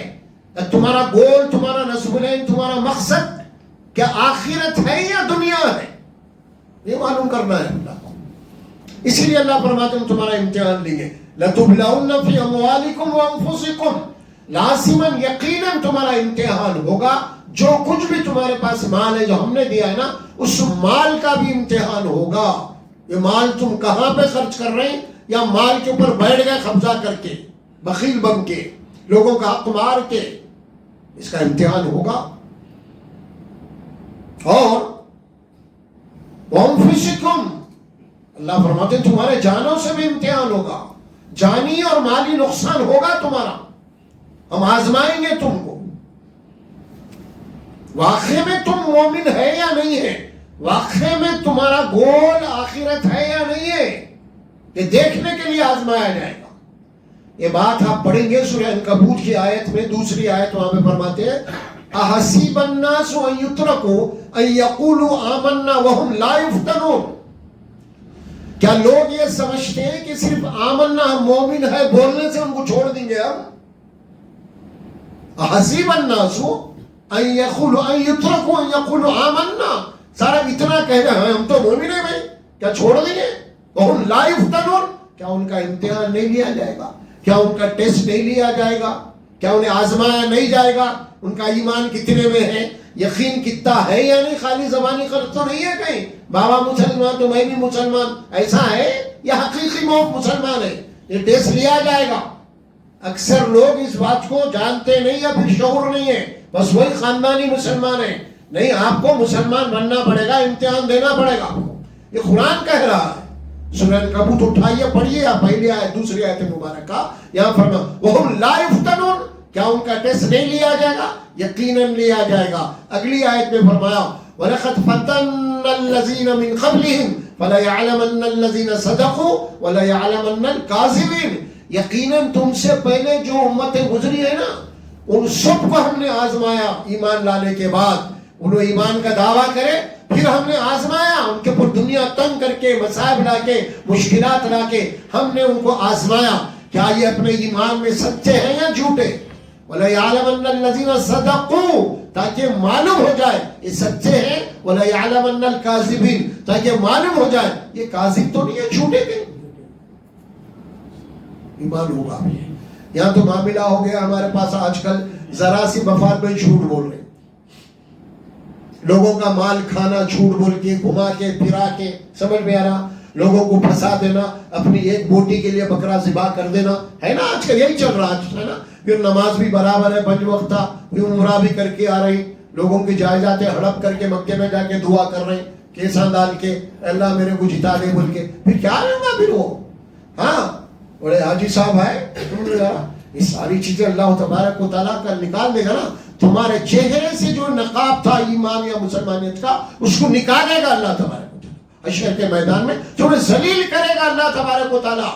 تمہارا گول, تمہارا نصب العین, تمہارا مقصد کیا آخرت ہے یا دنیا ہے؟ یہ معلوم کرنا ہے اللہ کو. اسی لیے اللہ فرماتے ہیں تمہارا امتحان لیں گے. لَتُبْلَوْنَ فِي أَمْوَالِكُمْ وَأَنفُسِكُمْ. لازماً یقیناً تمہارا امتحان ہوگا. جو کچھ بھی تمہارے پاس مال ہے جو ہم نے دیا ہے نا, اس مال کا بھی امتحان ہوگا. یہ مال تم کہاں پہ خرچ کر رہے ہیں, یا مال کے اوپر بیٹھ گئے قبضہ کر کے، بخیل بن کے، لوگوں کا حق مار کے، اس کا امتحان ہوگا۔ اور وَأَنفُسِكُمْ، اللہ فرماتے ہیں تمہارے جانوں سے بھی امتحان ہوگا، جانی اور مالی نقصان ہوگا تمہارا، ہم آزمائیں گے تم کو۔ واقعے میں تم مومن ہے یا نہیں ہے، واقعے میں تمہارا گول آخرت ہے یا نہیں ہے، یہ دیکھنے کے لیے آزمایا جائے گا۔ یہ بات آپ پڑھیں گے سورہ عنکبوت کی آیت میں، دوسری آیت وہاں پہ فرماتے ہیں اَحَسِبَ النَّاسُ أَن يُتْرَكُوا أَن يَقُولُوا آمَنَّا وَهُمْ لَا يُفْتَنُونَ، کیا لوگ یہ سمجھتے ہیں کہ صرف آمنا ہم مومن ہے بولنے سے ان کو چھوڑ دیں گے ہم؟ اَحَسِبَ النَّاسُ أَن يُتْرَكُوا أَن يَقُولُوا آمَنَّا، سارا اتنا کہہ رہے ہیں ہم تو مومن ہیں بھائی، کیا چھوڑ دیں گے؟ وَهُمْ لَا يُفْتَنُونَ، کیا ان کا امتحان نہیں لیا جائے گا؟ کیا ان کا ٹیسٹ نہیں لیا جائے گا؟ کیا انہیں آزمایا نہیں جائے گا؟ ان کا ایمان کتنے میں ہے، یقین کتنا ہے یا نہیں؟ خالی زبانی قرض تو نہیں ہے کہیں بابا مسلمان تو میں بھی مسلمان، ایسا ہے یا حقیقی مسلمان ہے؟ یہ ٹیسٹ لیا جائے گا۔ اکثر لوگ اس بات کو جانتے نہیں یا پھر شعور نہیں ہے، بس وہی خاندانی مسلمان ہے۔ نہیں، آپ کو مسلمان بننا پڑے گا، امتحان دینا پڑے گا۔ یہ قرآن کہہ رہا ہے۔ سورہ عنکبوت اٹھائیے پڑھیے آپ، پہلی آیت دوسری آیت مبارکہ، یہاں فرمایا وَهُمْ لَا يُفْتَنُونَ، کیا ان کا ٹیسٹ نہیں لیا جائے گا؟ یقیناً لیا جائے گا۔ اگلی آیت میں فرمایا وَلَقَدْ فَتَنَّا الَّذِينَ مِنْ قَبْلِهِمْ فَلَيَعْلَمَنَّ الَّذِينَ صَدَقُوا وَلَيَعْلَمَنَّ الْكَاذِبِينَ، یقیناً تم سے پہلے جو امتیں گزری ہیں نا، ان سب کو ہم نے آزمایا۔ ایمان لانے کے بعد انہوں ایمان کا دعویٰ کرے، پھر ہم نے آزمایا، ان کے اوپر دنیا تنگ کر کے، مصائب لا کے، مشکلات لا کے ہم نے ان کو آزمایا، کیا یہ اپنے ایمان میں سچے ہیں یا جھوٹے؟ وَلَيَعْلَمَنَّ الَّذِينَ صَدَقُوا، تاکہ معلوم ہو جائے یہ سچے ہیں، وَلَيَعْلَمَنَّ الْكَاذِبِينَ، تاکہ معلوم ہو جائے یہ کاذب تو نہیں ہے، جھوٹے تھے۔ ایمان ہوگا بھی۔ یہاں تو معاملہ ہو گیا ہمارے پاس آج کل ذرا سی مفاد میں جھوٹ بول رہے، لوگوں کا مال کھانا جھوٹ بول کے، گھما کے پھرا کے، سمجھ میں آ رہا، لوگوں کو پھنسا دینا، اپنی ایک بوٹی کے لیے بکرا ذبح کر دینا، ہے نا آج کل یہی چل رہا ہے نا۔ پھر نماز بھی برابر ہے 5 وقتہ، پھر عمرہ بھی کر کے آ رہی، لوگوں کی جائیدادیں ہڑپ کر کے مکے میں جا کے دعا کر رہے، کیساں ڈال کے اللہ میرے کو جتا دے بول کے، پھر کیا ہوگا پھر وہ؟ ہاں بڑے حاجی صاحب ہے، یہ ساری چیزیں اللہ تبارک و تعالیٰ کا نکال دے گا نا، تمہارے چہرے سے جو نقاب تھا ایمان یا مسلمانیت کا، اس کو نکالے گا اللہ تبارک و تعالیٰ حشر کے میدان میں، تمہیں ذلیل کرے گا اللہ تبارک و تعالیٰ۔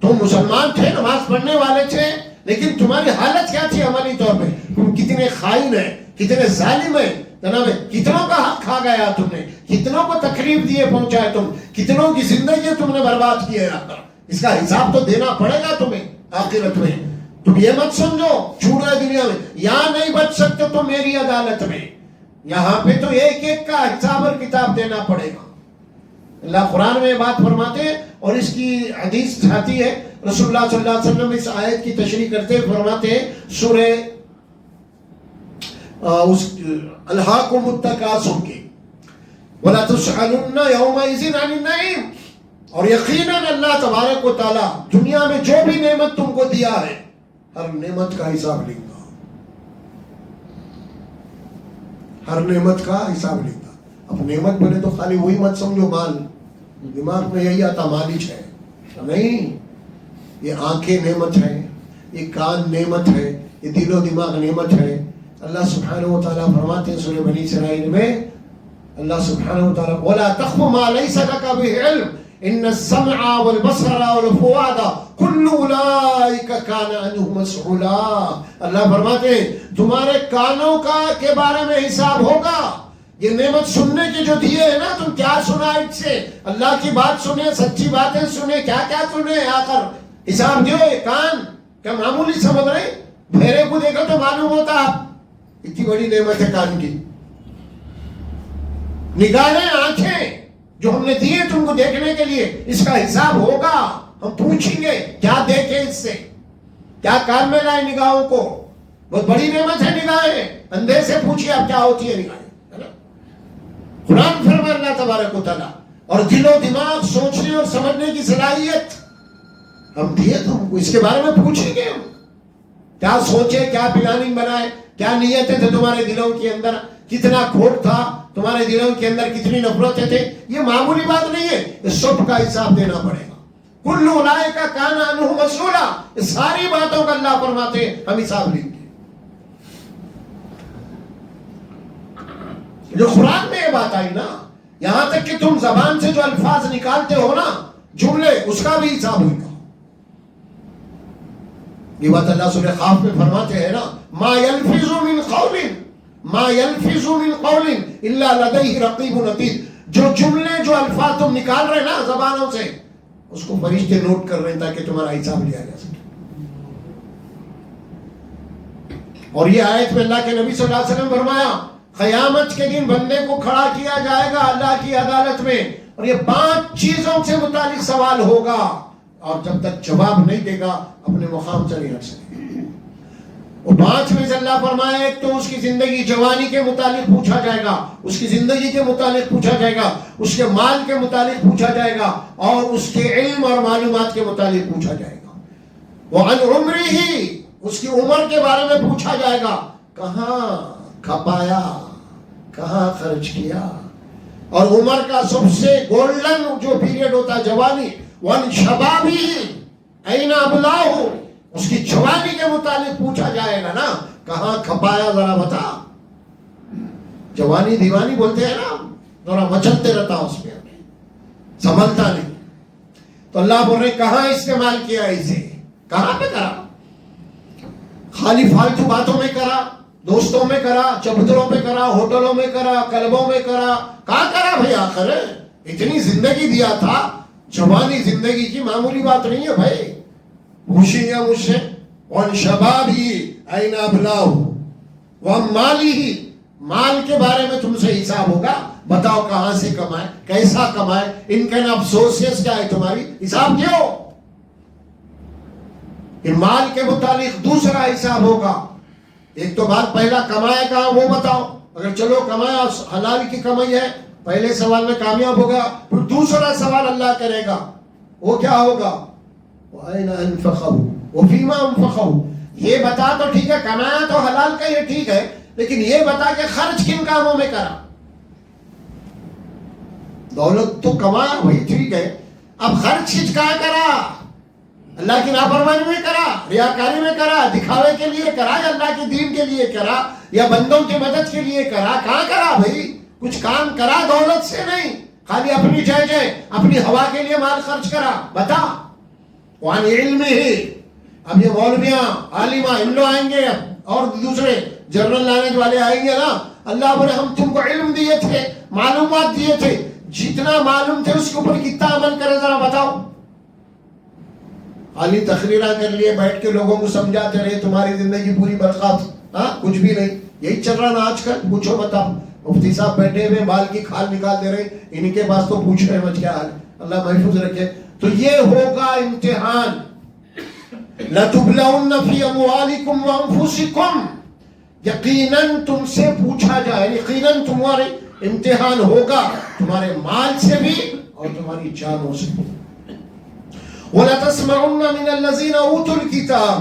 تم مسلمان تھے، نماز پڑھنے والے تھے، لیکن تمہاری حالت کیا تھی عملی طور پہ؟ تم کتنے خائن ہیں، کتنے ظالم ہیں جناب، کتنوں کا حق کھا گیا تم نے، کتنوں کو تکلیف دیے پہنچائے تم، کتنوں کی زندگی تم نے برباد کی ہے۔ اس کا حساب تو دینا پڑے گا تمہیں آخرت میں۔ تم یہ مت سمجھو چھوٹ رہے دنیا میں، یہاں نہیں بچ سکتے تو میری عدالت میں، یہاں پہ تو ایک ایک کا حساب اور کتاب دینا پڑے گا۔ اللہ قرآن میں بات فرماتے ہیں، اور اس کی حدیث آتی ہے، رسول اللہ صلی اللہ علیہ وسلم اس آیت کی تشریح کرتے فرماتے ہیں سورہ الہاکم التکاثر کی، وَلَا تُسْأَلُنَّ يَوْمَئِذٍ عَنِ النَّعِيمِ، اور یقیناً اللہ تبارک و تعالیٰ دنیا میں جو بھی نعمت تم کو دیا ہے، ہر نعمت کا حساب لیں گا، ہر نعمت کا حساب لیں گا۔ اب نعمت بولے تو خالی وہی مت سمجھو مال، دماغ میں یہی آتا مالش ہے، نہیں، یہ آنکھیں نعمت ہے، یہ کان نعمت ہے، یہ دل و دماغ نعمت ہے۔ اللہ سبحانہ و تعالیٰ فرماتے ہیں سورہ بنی اسرائیل میں، اللہ سبحانہ و تعالیٰ وَلَا تَخْفُ مَا لَيْسَ لَكَ بِهِ عِلْمٌ إِنَّ السَّمْعَ وَالْبَصَرَ وَالْفُؤَادَ كُلُّ أُولَئِكَ كَانَ عَنْهُ مَسْئُولًا، اللہ فرماتے ہیں تمہارے کانوں کا کے بارے میں حساب ہوگا۔ یہ نعمت سننے کے جو دیے ہیں نا، تم کیا سنا اس سے؟ اللہ کی بات سنے، سچی باتیں سنے، کیا کیا سنے، آخر حساب دیو۔ یہ کان کیا معمولی سمجھ رہے؟ بھیڑے کو دیکھو تو معلوم ہوتا آپ اتنی بڑی نعمت ہے کان کی۔ نگاہیں، آنکھیں جو ہم نے دیے تم کو دیکھنے کے لیے، اس کا حساب ہوگا، ہم پوچھیں گے کیا دیکھیں اس سے، کیا کام میں لائے نگاہوں کو۔ بہت بڑی نعمت ہے نگاہیں، اندھے سے پوچھئے آپ کیا ہوتی ہے نگاہیں، ہے نا؟ قرآن فرما اللہ تبارک و تعالیٰ، اور دل و دماغ، سوچنے اور سمجھنے کی صلاحیت، ہم دیے تم کو, اس کے بارے میں پوچھیں گے ہم کیا سوچے, کیا پلاننگ بنائے, کیا نیتیں تھے تمہارے دلوں کے اندر, کتنا کھوٹ تھا تمہارے دلوں کے اندر, کتنی نفرتیں تھے. یہ معمولی بات نہیں ہے, اس سب کا حساب دینا پڑے گا. کل اولئک کان عنہ مسئولا, اس ساری باتوں کا اللہ فرماتے ہیں ہم حساب لیں گے. جو قرآن میں یہ بات آئی نا, یہاں تک کہ تم زبان سے جو الفاظ نکالتے ہو نا جملے, اس کا بھی حساب ہوگا. یہ بات اللہ سورہ قاف میں فرماتے ہیں نا, ما یلفظ من قول ما یلفظ من قول الا لدیہ رقیب عتید. جو جملے جو الفاظ تم نکال رہے نا زبانوں سے, اس کو فرشتے نوٹ کر رہے ہیں تاکہ تمہارا حساب لیا جا سکے. اور یہ آیت میں اللہ کے نبی صلی اللہ علیہ وسلم فرمایا, قیامت کے دن بندے کو کھڑا کیا جائے گا اللہ کی عدالت میں, اور یہ 5 چیزوں سے متعلق سوال ہوگا, اور جب تک جواب نہیں دے گا اپنے مقام سے نہیں ہٹ سکے. وہ 5 میں سے اللہ فرمایا, ایک تو اس کی زندگی جوانی کے متعلق پوچھا جائے گا, اس کی زندگی کے متعلق پوچھا جائے گا, اس کے مال کے متعلق پوچھا جائے گا, اور اس کے علم اور معلومات کے متعلق پوچھا جائے گا. وعن عمرہ, اس کی عمر کے بارے میں پوچھا جائے گا, کہاں کھپایا, کہاں خرچ کیا. اور عمر کا سب سے گولڈن جو پیریڈ ہوتا ہے جوانی, وعن شبابہ این ابلاہ, اس کی جوانی کے متعلق پوچھا جائے گا نا, کہاں کھپایا ذرا بتا. جوانی دیوانی بولتے ہیں نا, ذرا مچلتے رہتا اس میں, سنبھلتا نہیں. تو اللہ بول رہے کہاں استعمال کیا اسے, کہاں پہ کرا. خالی فالتو باتوں میں کرا, دوستوں میں کرا, چبوتروں میں کرا, ہوٹلوں میں کرا, کلبوں میں کرا, کہاں کرا بھائی. آخر اتنی زندگی دیا تھا, جوانی زندگی کی معمولی بات نہیں ہے بھائی. پوچھیں گے مجھ سے, وَعَنْ شَبَابِهِ أَيْنَ أَبْلَاهُ وَعَنْ مَالِهِ, مال کے بارے میں تم سے حساب ہوگا. بتاؤ کہاں سے کمائے, کیسا کمائے, انکم آف سورسز کیا ہے تمہاری, حساب کیا ہو. مال کے متعلق دوسرا حساب ہوگا. ایک تو بات پہلا کمایا کہاں وہ بتاؤ, اگر چلو کمایا حلال کی کمائی ہے, پہلے سوال میں کامیاب ہوگا. پھر دوسرا سوال اللہ کرے گا, وہ کیا ہوگا, وَأَيْنَ أَنفَقَهُ وَفِيمَا أَنفَقَهُ. یہ بتا تو ٹھیک ہے, کمایا تو حلال کا یہ ٹھیک ہے, لیکن یہ بتا کہ خرچ کن کاموں میں کرا. دولت تو کمایا وہی ٹھیک ہے, اب خرچ کچھ کہاں کرا. اللہ کی نافرمانی میں کرا, ریاکاری میں کرا, دکھاوے کے لیے کرا, یا اللہ کے دین کے لیے کرا, یا بندوں کی مدد کے لیے کرا, کہاں کرا بھائی. کچھ کام کرا دولت سے نہیں, خالی اپنی جائے اپنی ہوا کے لیے مال خرچ کرا. بتا. وعن علمہ, اب یہ مولویاں عالمہ ان لوگ آئیں گے, اور دوسرے جنرل نالج والے آئیں گے نا. اللہ بولے ہم تم کو علم دیے تھے, معلومات دیے تھے, جتنا معلوم تھے اس کے اوپر کتنا عمل کرے ذرا بتاؤ. خالی تقریرہ کر لیے, بیٹھ کے لوگوں کو سمجھاتے رہے, تمہاری زندگی پوری برخاست, ہاں کچھ بھی نہیں. یہی چل رہا نا آج کل. پوچھو بتاؤ, مفتی صاحب بیٹھے ہوئے بال کی کھال نکال دے رہے, ان کے پاس تو پوچھ رہے مجھ کیا حال. اللہ محفوظ رکھے. تو یہ ہوگا امتحان. لَتُبْلَوْنَ فِي أَمْوَالِكُمْ وَأَنفُسِكُمْ, یقیناً تم سے پوچھا جائے, یقیناً تمہارے امتحان ہوگا تمہارے مال سے بھی اور تمہاری جانوں سے بھی. وَلَتَسْمَعُنَّ مِنَ الَّذِينَ أُوتُوا الْكِتَابَ,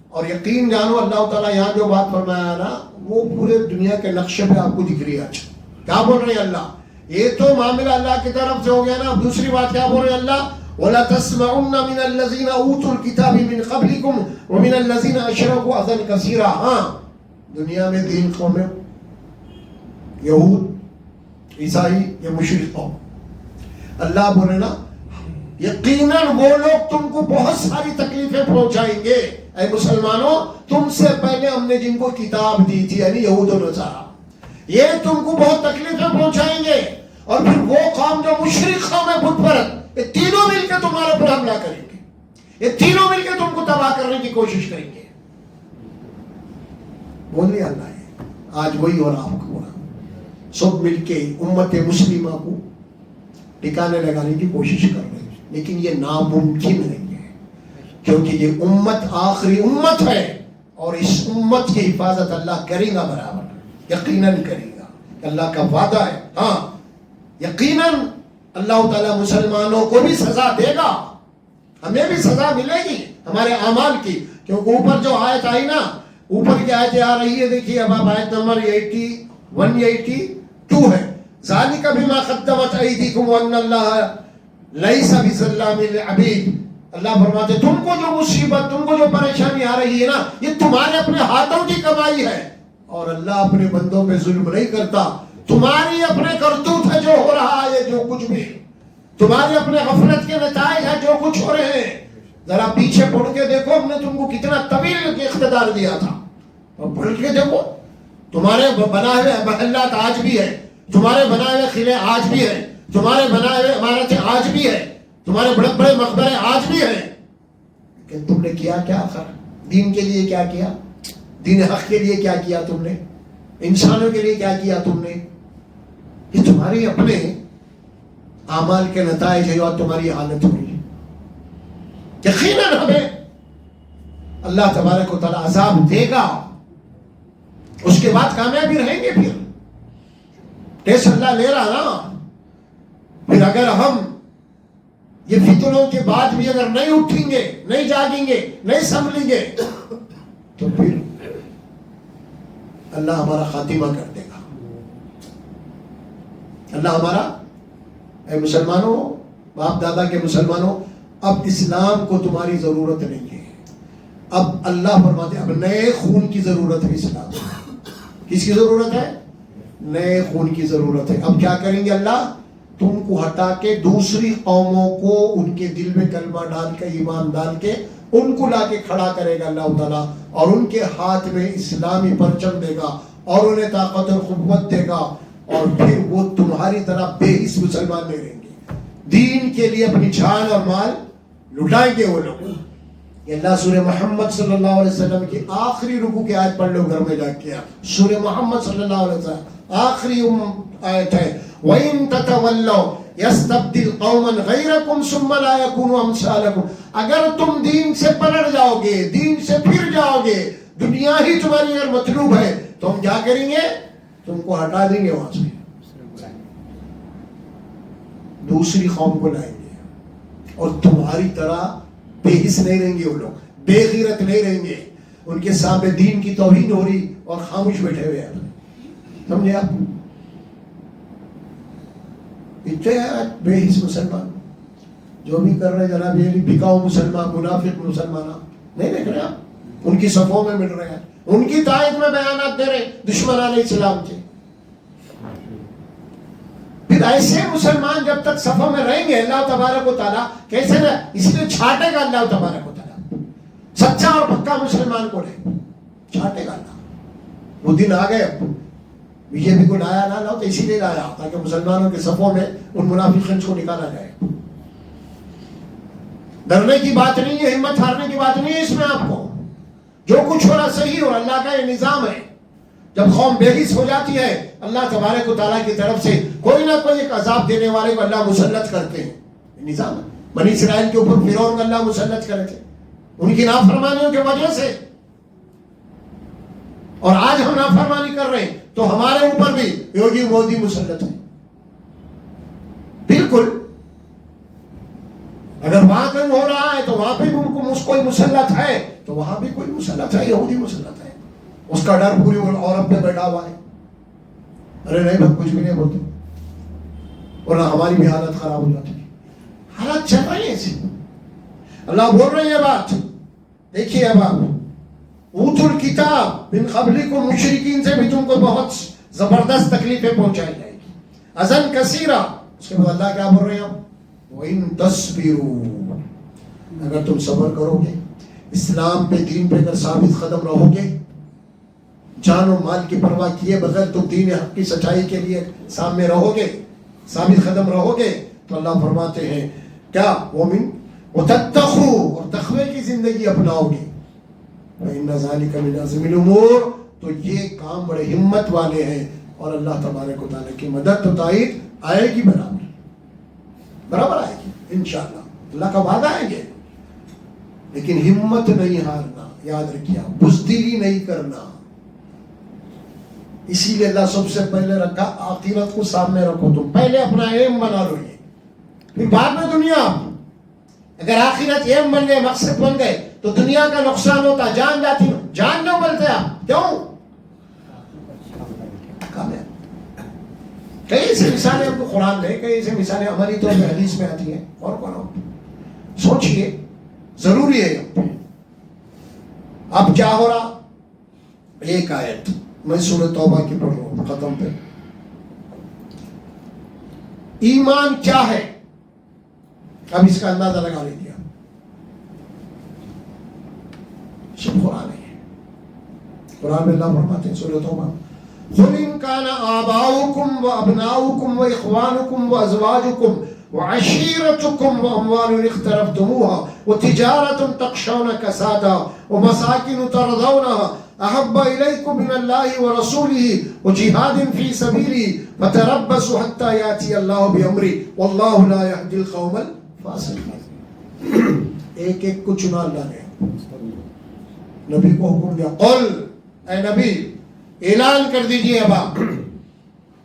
اور یقین جانو اللہ تعالیٰ یہاں جو بات فرمایا نا وہ پورے دنیا کے نقشے پہ آپ کو دکھ رہی ہے. اچھا کیا بول رہے ہیں اللہ, یہ تو معاملہ اللہ کی طرف سے ہو گیا نا. اب دوسری بات کیا بول رہے ہیں اللہ, وَلَتَسْمَعُنَّ مِنَ الَّذِينَ أُوتُوا الْكِتَابِ مِنْ قَبْلِكُمْ وَمِنَ الَّذِينَ أَشْرَكُوا أَذًى كَثِيرًا. ہاں دنیا میں دین قومیں یہود عیسائی یہ مشرک قوم, اللہ بولے نا یقیناً وہ لوگ تم کو بہت ساری تکلیفیں پہنچائیں گے. اے مسلمانوں, تم سے پہلے ہم نے جن کو کتاب دی تھی یعنی یہود و نصارہ, یہ تم کو بہت تکلیفیں پہنچائیں گے. اور پھر وہ قوم جو مشرک قوم ہے بت پرست, یہ تینوں مل کے تمہارے پر حملہ کریں گے, یہ تینوں مل کے تم کو تباہ کرنے کی کوشش کریں گے. بول رہے اللہ ہے آج وہی ہو رہا آپ کو, سب مل کے امت مسلمہ کو ٹھکانے لگانے کی کوشش کر رہے ہیں, لیکن یہ ناممکن نہیں ہے, کیونکہ یہ امت آخری امت ہے, اور اس امت کی حفاظت اللہ کرے گا برابر, یقیناً کرے گا. اللہ کا وعدہ ہے. ہاں یقیناً اللہ تعالیٰ مسلمانوں کو بھی سزا دے گا, ہمیں بھی سزا ملے گی ہمارے اعمال کی. کیونکہ اوپر جو آیت آئی نا, اوپر کی آیتیں آ رہی ہے, دیکھیے اب آپ آیت نمبر 182 ہے. ذالک بما قدمت ایدیکم وان اللہ لیس بظلام للعبید. اللہ فرماتے تم کو جو مصیبت, تم کو جو پریشانی آ رہی ہے نا, یہ تمہارے اپنے ہاتھوں کی کمائی ہے, اور اللہ اپنے بندوں پہ ظلم نہیں کرتا. تمہاری اپنے کرتوت ہے جو ہو رہا ہے, جو کچھ بھی تمہارے اپنے غفلت کے نتائج ہیں جو کچھ ہو رہے ہیں. ذرا پیچھے پڑھ کے دیکھو, ہم نے تم کو کتنا طویل اقتدار دیا تھا, اور پلٹ کے دیکھو تمہارے بنائے ہوئے محلات آج بھی ہے, تمہارے بنائے ہوئے قلعے آج بھی ہے, تمہارے بنائے ہوئے عمارتیں آج بھی ہے, تمہارے بڑے بڑے مقبرے آج بھی ہیں. لیکن تم نے کیا کیا آخر؟ دین کے لیے کیا کیا؟ دین حق کے لیے کیا کیا تم نے؟ انسانوں کے لیے کیا کیا تم نے؟ یہ تمہارے اپنے اعمال کے نتائج ہے اور تمہاری حالت ہوئی ہے. یقیناً ہمیں اللہ تبارک و تعالیٰ عذاب دے گا, اس کے بعد کامیابی رہیں گے. پھر ٹیسٹ اللہ لے رہا نا. پھر اگر ہم یہ فتنوں کے بعد بھی اگر نہیں اٹھیں گے, نہیں جاگیں گے, نہیں سنبھلیں گے, تو پھر اللہ ہمارا خاتمہ کر دے گا. اللہ ہمارا, اے مسلمانوں, باپ دادا کے مسلمانوں, اب اسلام کو تمہاری ضرورت نہیں ہے. اب اللہ فرماتے اب نئے خون کی ضرورت ہے. اسلام کس کی ضرورت ہے؟ نئے خون کی ضرورت ہے. اب کیا کریں گے اللہ؟ تم کو ہٹا کے دوسری قوموں کو ان کے دل میں کلمہ ڈال کے, ایمان ڈال کے, ان کو لا کے کھڑا کرے گا اللہ تعالیٰ, اور ان کے ہاتھ میں اسلامی پرچم دے گا, اور انہیں طاقت اور قوت دے گا, اور پھر وہ تمہاری طرح بے حس مسلمان نہیں رہیں گے. دین کے لیے اپنی جان اور مال لٹائیں گے وہ لوگ. یہ اللہ سورہ محمد صلی اللہ علیہ وسلم کی آخری رکوع کی آیت پڑھ لو گھر میں جا کے. سورہ محمد صلی اللہ علیہ وسلم آخری آیت ہے, وَإِن تَتَوَلَّوْا يَسْتَبْدِلْ قَوْمًا غَيْرَكُمْ ثُمَّ لَا يَكُونُوا أَمْثَالَكُمْ. اگر تم دین سے پلٹ جاؤ گے, دین سے پھر جاؤ گے, دنیا ہی تمہاری اگر مطلوب ہے, تو ہم کیا کریں گے؟ تم کو ہٹا دیں گے وہاں سے, دوسری قوم کو لائیں گے, اور تمہاری طرح بے حس نہیں رہیں گے وہ لوگ, بے غیرت نہیں رہیں گے. ان کے سامنے دین کی توہین ہو رہی اور خاموش بیٹھے ہوئے ہیں. سمجھے آپ؟ اتنے بے حس مسلمان جو بھی کر رہے جناب, یہ بکاؤ مسلمان, منافق مسلمان نہیں دیکھ رہے آپ, ان کی صفوں میں مل رہے ہیں, ان کی تائید میں بیانات دے رہے دشمنان اسلام کے. پھر ایسے مسلمان جب تک صفوں میں رہیں گے, اللہ تبارک و تعالیٰ کیسے نہ اس لیے چھاٹے گا اللہ تبارک و تعالیٰ, سچا اور پکا مسلمان کو نہیں چھاٹے گا اللہ. وہ دن آ گئے. اب بی جے پی کو لایا نہ لاؤ تو اسی لیے لایا تاکہ مسلمانوں کے صفوں میں ان منافقین کو نکالا جائے. ڈرنے کی بات نہیں ہے, ہمت ہارنے کی بات نہیں ہے اس میں. آپ کو جو کچھ ہو رہا صحیح ہو رہا, اللہ کا یہ نظام ہے. جب قوم بے حس ہو جاتی ہے, اللہ تبارک و تعالیٰ کی طرف سے کوئی نہ کوئی ایک عذاب دینے والے کو اللہ مسلط کرتے ہیں. نظام ہے. بنی اسرائیل کے اوپر فرعون کو اللہ مسلط کرے تھے ان کی نافرمانیوں کی وجہ سے, اور آج ہم نافرمانی کر رہے ہیں تو ہمارے اوپر بھی یوگی مودی مسلط ہے. بالکل, اگر وہاں کہیں ہو رہا ہے تو وہاں پہ کوئی مسلط ہے, تو وہاں بھی کوئی مسلط ہے, یہودی مسلط ہے. اس کا ڈر پوری عورت پہ بیٹھا ہوا ہے. ارے نہیں بھائی کچھ بھی نہیں بولتے, ورنہ ہماری بھی حالت خراب ہو جاتی ہے. حالت چل رہی ہے ایسی. اللہ بول رہے ہیں بات. دیکھیے اب آپ, اوتوا الکتاب من قبلکم, مشرکین سے بھی تم کو بہت زبردست تکلیفیں پہنچائی جائے گی. اذًا کثیرا. اس کے بعد اللہ کیا بول رہے ہیں؟ وَإِن تَصْبِرُوا, اگر تم صبر کرو گے, اسلام پہ, دین پہ اگر ثابت قدم رہو گے, جان و مال کی پرواہ کیے بغیر تم دین حق کی سچائی کے لیے سامنے رہو گے, ثابت قدم رہو گے, تو اللہ فرماتے ہیں کیا؟ وَمِن وَتَتَّقُوا, اور تقوی کی زندگی اپناؤ گے. وَإِنَّ ذَلِكَ مِنْ عَزْمِ الْأُمُورِ, تو یہ کام بڑے ہمت والے ہیں, اور اللہ تبارک و تعالیٰ کی مدد تو تائید آئے گی, برابر آئے گی انشاءاللہ. اللہ کا وعدہ آئے گے. لیکن ہمت نہیں ہارنا, یاد رکھیے, بزدلی نہیں کرنا. اسی لیے اللہ سب سے پہلے رکھا آخرت کو سامنے رکھو. تم پہلے اپنا ایم بنا لو, یہ پھر بعد میں دنیا. اگر آخرت یہ بن گئے، مقصد بن گئے، تو دنیا کا نقصان ہوتا، جان جاتی، جان نہ ملتے آپ، کیوں؟ کئی ایسی مثالیں ہم کو قرآن دے، کئی ایسی مثالیں ہماری طور پہ حدیث میں آتی ہیں، اور کون سوچئے، ضروری ہے۔ اب کیا ہو رہا؟ ایک آیت میں سورہ توبہ کی پڑھ رہا ہوں، ختم پہ۔ ایمان کیا ہے؟ اب اس کا اندازہ لگا لیجیے، سب قرآن ہے۔ قرآن میں اللہ فرماتے ہیں سورہ توبہ، قُلْ إِنْ كَانَ آبَاؤُكُمْ وَأَبْنَاؤُكُمْ وَإِخْوَانُكُمْ وَأَزْوَاجُكُمْ وعشيرتكم وأموال اقترفتموها وتجارة تخشون كسادها ومساكن ترضونها أحب إليكم من الله ورسوله وجهاد في سبيله فتربصوا حتى يأتي الله بأمره والله لا يهدي القوم الفاسقين۔ ایک ایک کو چنا اللہ نے، نبی کو حکم دیا، قل اے نبی اعلان کر دیجئے، اب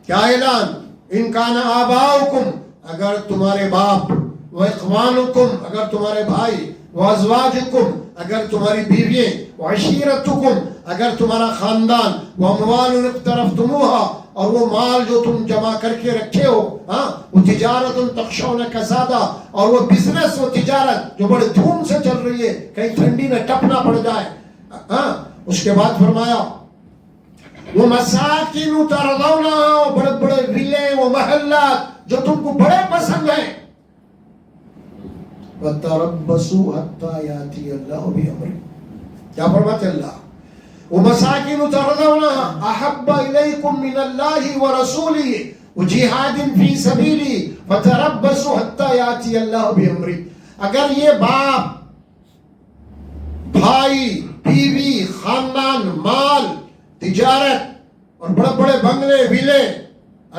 کیا اعلان؟ ان کان آباؤکم، اگر تمہارے باپ، و اخوانکم، اگر تمہارے بھائی، و ازواجکم، اگر تمہاری بیوییں، و عشیرتکم، اگر تمہارا خاندان، و اموال اقترفتموها، اور وہ مال جو تم جمع کر کے رکھے ہو، وہ تجارت تخشون کسادہ، اور وہ بزنس، وہ تجارت جو بڑے دھوم سے چل رہی ہے، کہیں ٹھنڈی میں ٹپنا پڑ جائے۔ اس کے بعد فرمایا وہ مساکن ترضونها، بڑے بڑے ویلے و محلات جو تم کو بڑے پسند ہیں، وَتَرَبَّصُوا حَتَّى يَأْتِيَ اللَّهُ بِأَمْرِهِ، کیا فرماتے اللہ؟ وَمَسَاكِنُ تَرْضَوْنَهَا أَحَبَّ إِلَيْكُم مِّنَ اللَّهِ وَرَسُولِهِ وَجِهَادٍ فِي سَبِيلِهِ فَتَرَبَّصُوا حَتَّى يَأْتِيَ اللَّهُ بِأَمْرِهِ۔ اگر یہ باپ، بھائی، بیوی، خاندان، مال، تجارت اور بڑے بڑے بنگلے، ویلے،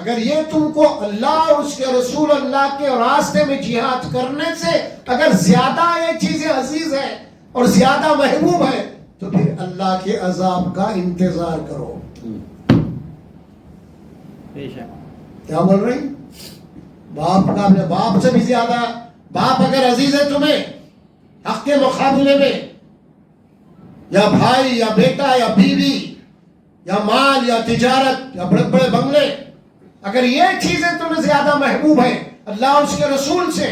اگر یہ تم کو اللہ اور اس کے رسول اللہ کے راستے میں جہاد کرنے سے اگر زیادہ یہ چیزیں عزیز ہیں اور زیادہ محبوب ہیں، تو پھر اللہ کے عذاب کا انتظار کرو۔ کیا بول رہی؟ باپ کا، اپنے باپ سے بھی زیادہ باپ اگر عزیز ہے تمہیں حق کے مقابلے میں، یا بھائی یا بیٹا یا بیوی یا مال یا تجارت یا بڑے بڑے بنگلے، اگر یہ چیزیں تمہیں زیادہ محبوب ہیں اللہ اور اس کے رسول سے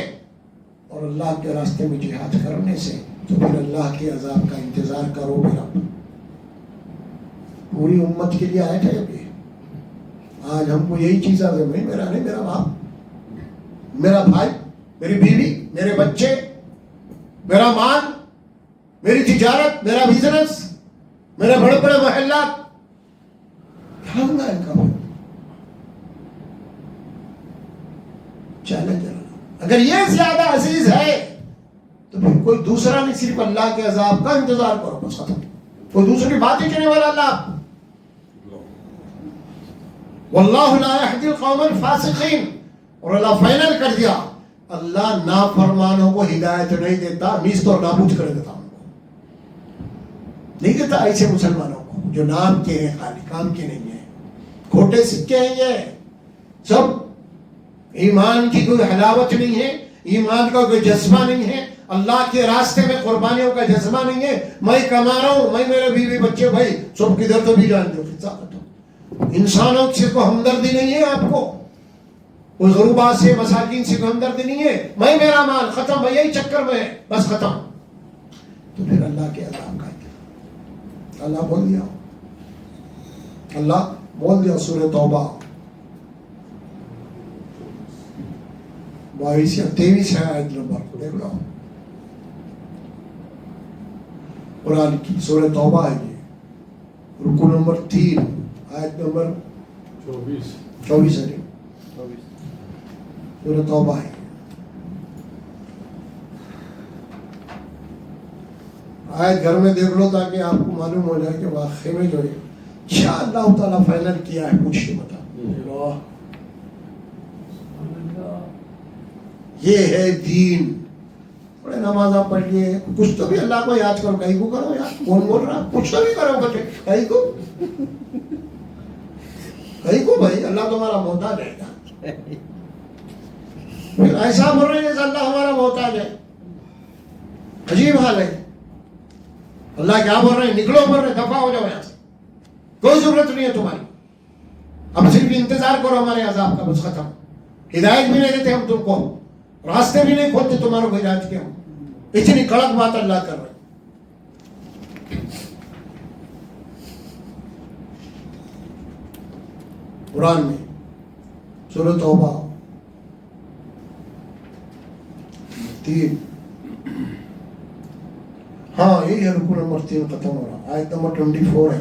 اور اللہ کے راستے میں جہاد کرنے سے، تو پھر اللہ کے عذاب کا انتظار کرو۔ میرا پوری امت کے لیے آیت ہے یہ۔ آج ہم کو یہی چیز آ رہی، میرا نہیں، میرا باپ، میرا بھائی، میری بیوی، میرے بچے، میرا مال، میری تجارت، میرا بزنس، میرے بڑے بڑے محلات، کیا ہوگا ان کا؟ چیلنج ہے۔ اگر یہ زیادہ عزیز ہے تو پھر کوئی دوسرا نہیں، صرف اللہ کے عذاب کا انتظار کرو، بس ختم۔ کوئی دوسری بات ہی کرنے والا اللہ۔ واللہ لا یہدی القوم الفاسقین، اور اللہ فائنل کر دیا، اللہ نافرمانوں کو ہدایت نہیں دیتا، نیست اور نابود کر دیتا، ان کو نہیں دیتا ایسے مسلمانوں کو جو نام کے ہیں، خالی کام کے نہیں ہیں، کھوٹے سکے ہیں، یہ سب ایمان کی کوئی حلاوت نہیں ہے، ایمان کا کوئی جذبہ نہیں ہے، اللہ کے راستے میں قربانیوں کا جذبہ نہیں ہے۔ میں کما رہا ہوں، میں میرے بیوی بچے بھائی سب کدھر تو بھی جان دو، انسانوں سے کوئی ہمدردی نہیں ہے آپ کو، کوئی غربا سے، مساکین سے کوئی ہمدردی نہیں ہے، میں میرا مال ختم، میں یہی چکر میں ہے، بس ختم، تو پھر اللہ کے عذاب کا اللہ بول دیا، اللہ بول دیا سورہ توبہ 22 یا 23 ہے آیت نمبر، دیکھ لو قرآن کی سورہ توبہ ہے یہ، رکو نمبر 3 آیت نمبر 24 ہے، سورہ توبہ ہے۔ آیت گھر میں دیکھ لو تاکہ آپ کو معلوم ہو جائے کہ واقعی میں جو ہے کیا اللہ تعالیٰ فائنل کیا ہے، پوچھئے بتا۔ یہ ہے دین، بڑے نمازاں پڑھ لیے، کچھ تو بھی اللہ کو یاد کرو، کہیں کو کرو یاد، کون بول رہا، کچھ تو بھی کرو بچے، کہیں کو بھائی، اللہ تمہارا محتاج ہے، پھر ایسا بول رہے ہیں جیسے اللہ ہمارا محتاج ہے، عجیب حال ہے. اللہ کیا بول رہے ہیں؟ نکلو بول رہے ہیں, دفع ہو جاؤ یہاں سے, کوئی ضرورت نہیں ہے تمہاری, اب صرف انتظار کرو ہمارے عذاب کا, بس ختم. ہدایت بھی نہیں دیتے ہم تم کو, راستے بھی نہیں کھولتے تمہارے کو ہدایت کے. ہم اتنی کڑک بات اللہ کر رہے ہیں. قرآن میں سورۃ توبہ 3, ہاں یہی ہے رکو نمبر 3 ختم ہو رہا, آیت نمبر 24 ہے,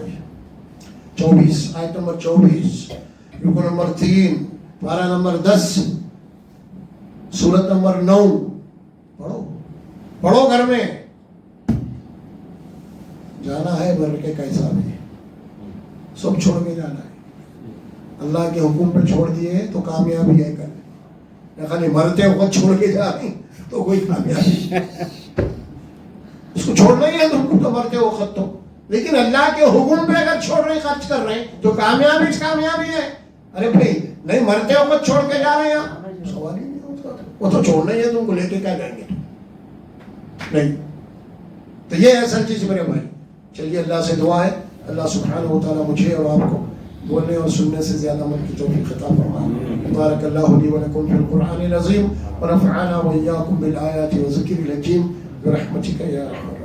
24, آیت نمبر 24, رکو نمبر 3, پارہ نمبر 10, سورت نمبر 9. پڑھو گھر میں. جانا ہے بھر کے کیسا بھی, سب چھوڑ کے جانا ہے. اللہ کے حکم پہ چھوڑ دیے تو کامیابی ہے. خالی مرتے وقت چھوڑ کے جا رہے تو کوئی کامیابی, اس کو چھوڑنا ہی ہے تم کو تو مرتے وقت تو. لیکن اللہ کے حکم پہ اگر چھوڑ رہے, خرچ کر رہے ہیں تو کامیابی ہے. ارے بھائی نہیں, مرتے وقت چھوڑ کے جا رہے ہیں, سوال ہی نہیں ہوتا. وہ تو چھوڑنا ہی ہے تم کو, لے کے کیا جائیں گے نہیں. تو یہ اصل چیز میرے بھائی. چلیے اللہ سے دعا ہے, اللہ سبحانہ و تعالیٰ مجھے اور آپ کو بولنے اور سننے سے زیادہ عمل کی توفیق عطا فرمائے. بارک اللہ لی و لکم فی القرآن العظیم ونفعنا وإياکم بالآیات والذکر الحکیم برحمتک یا ارحم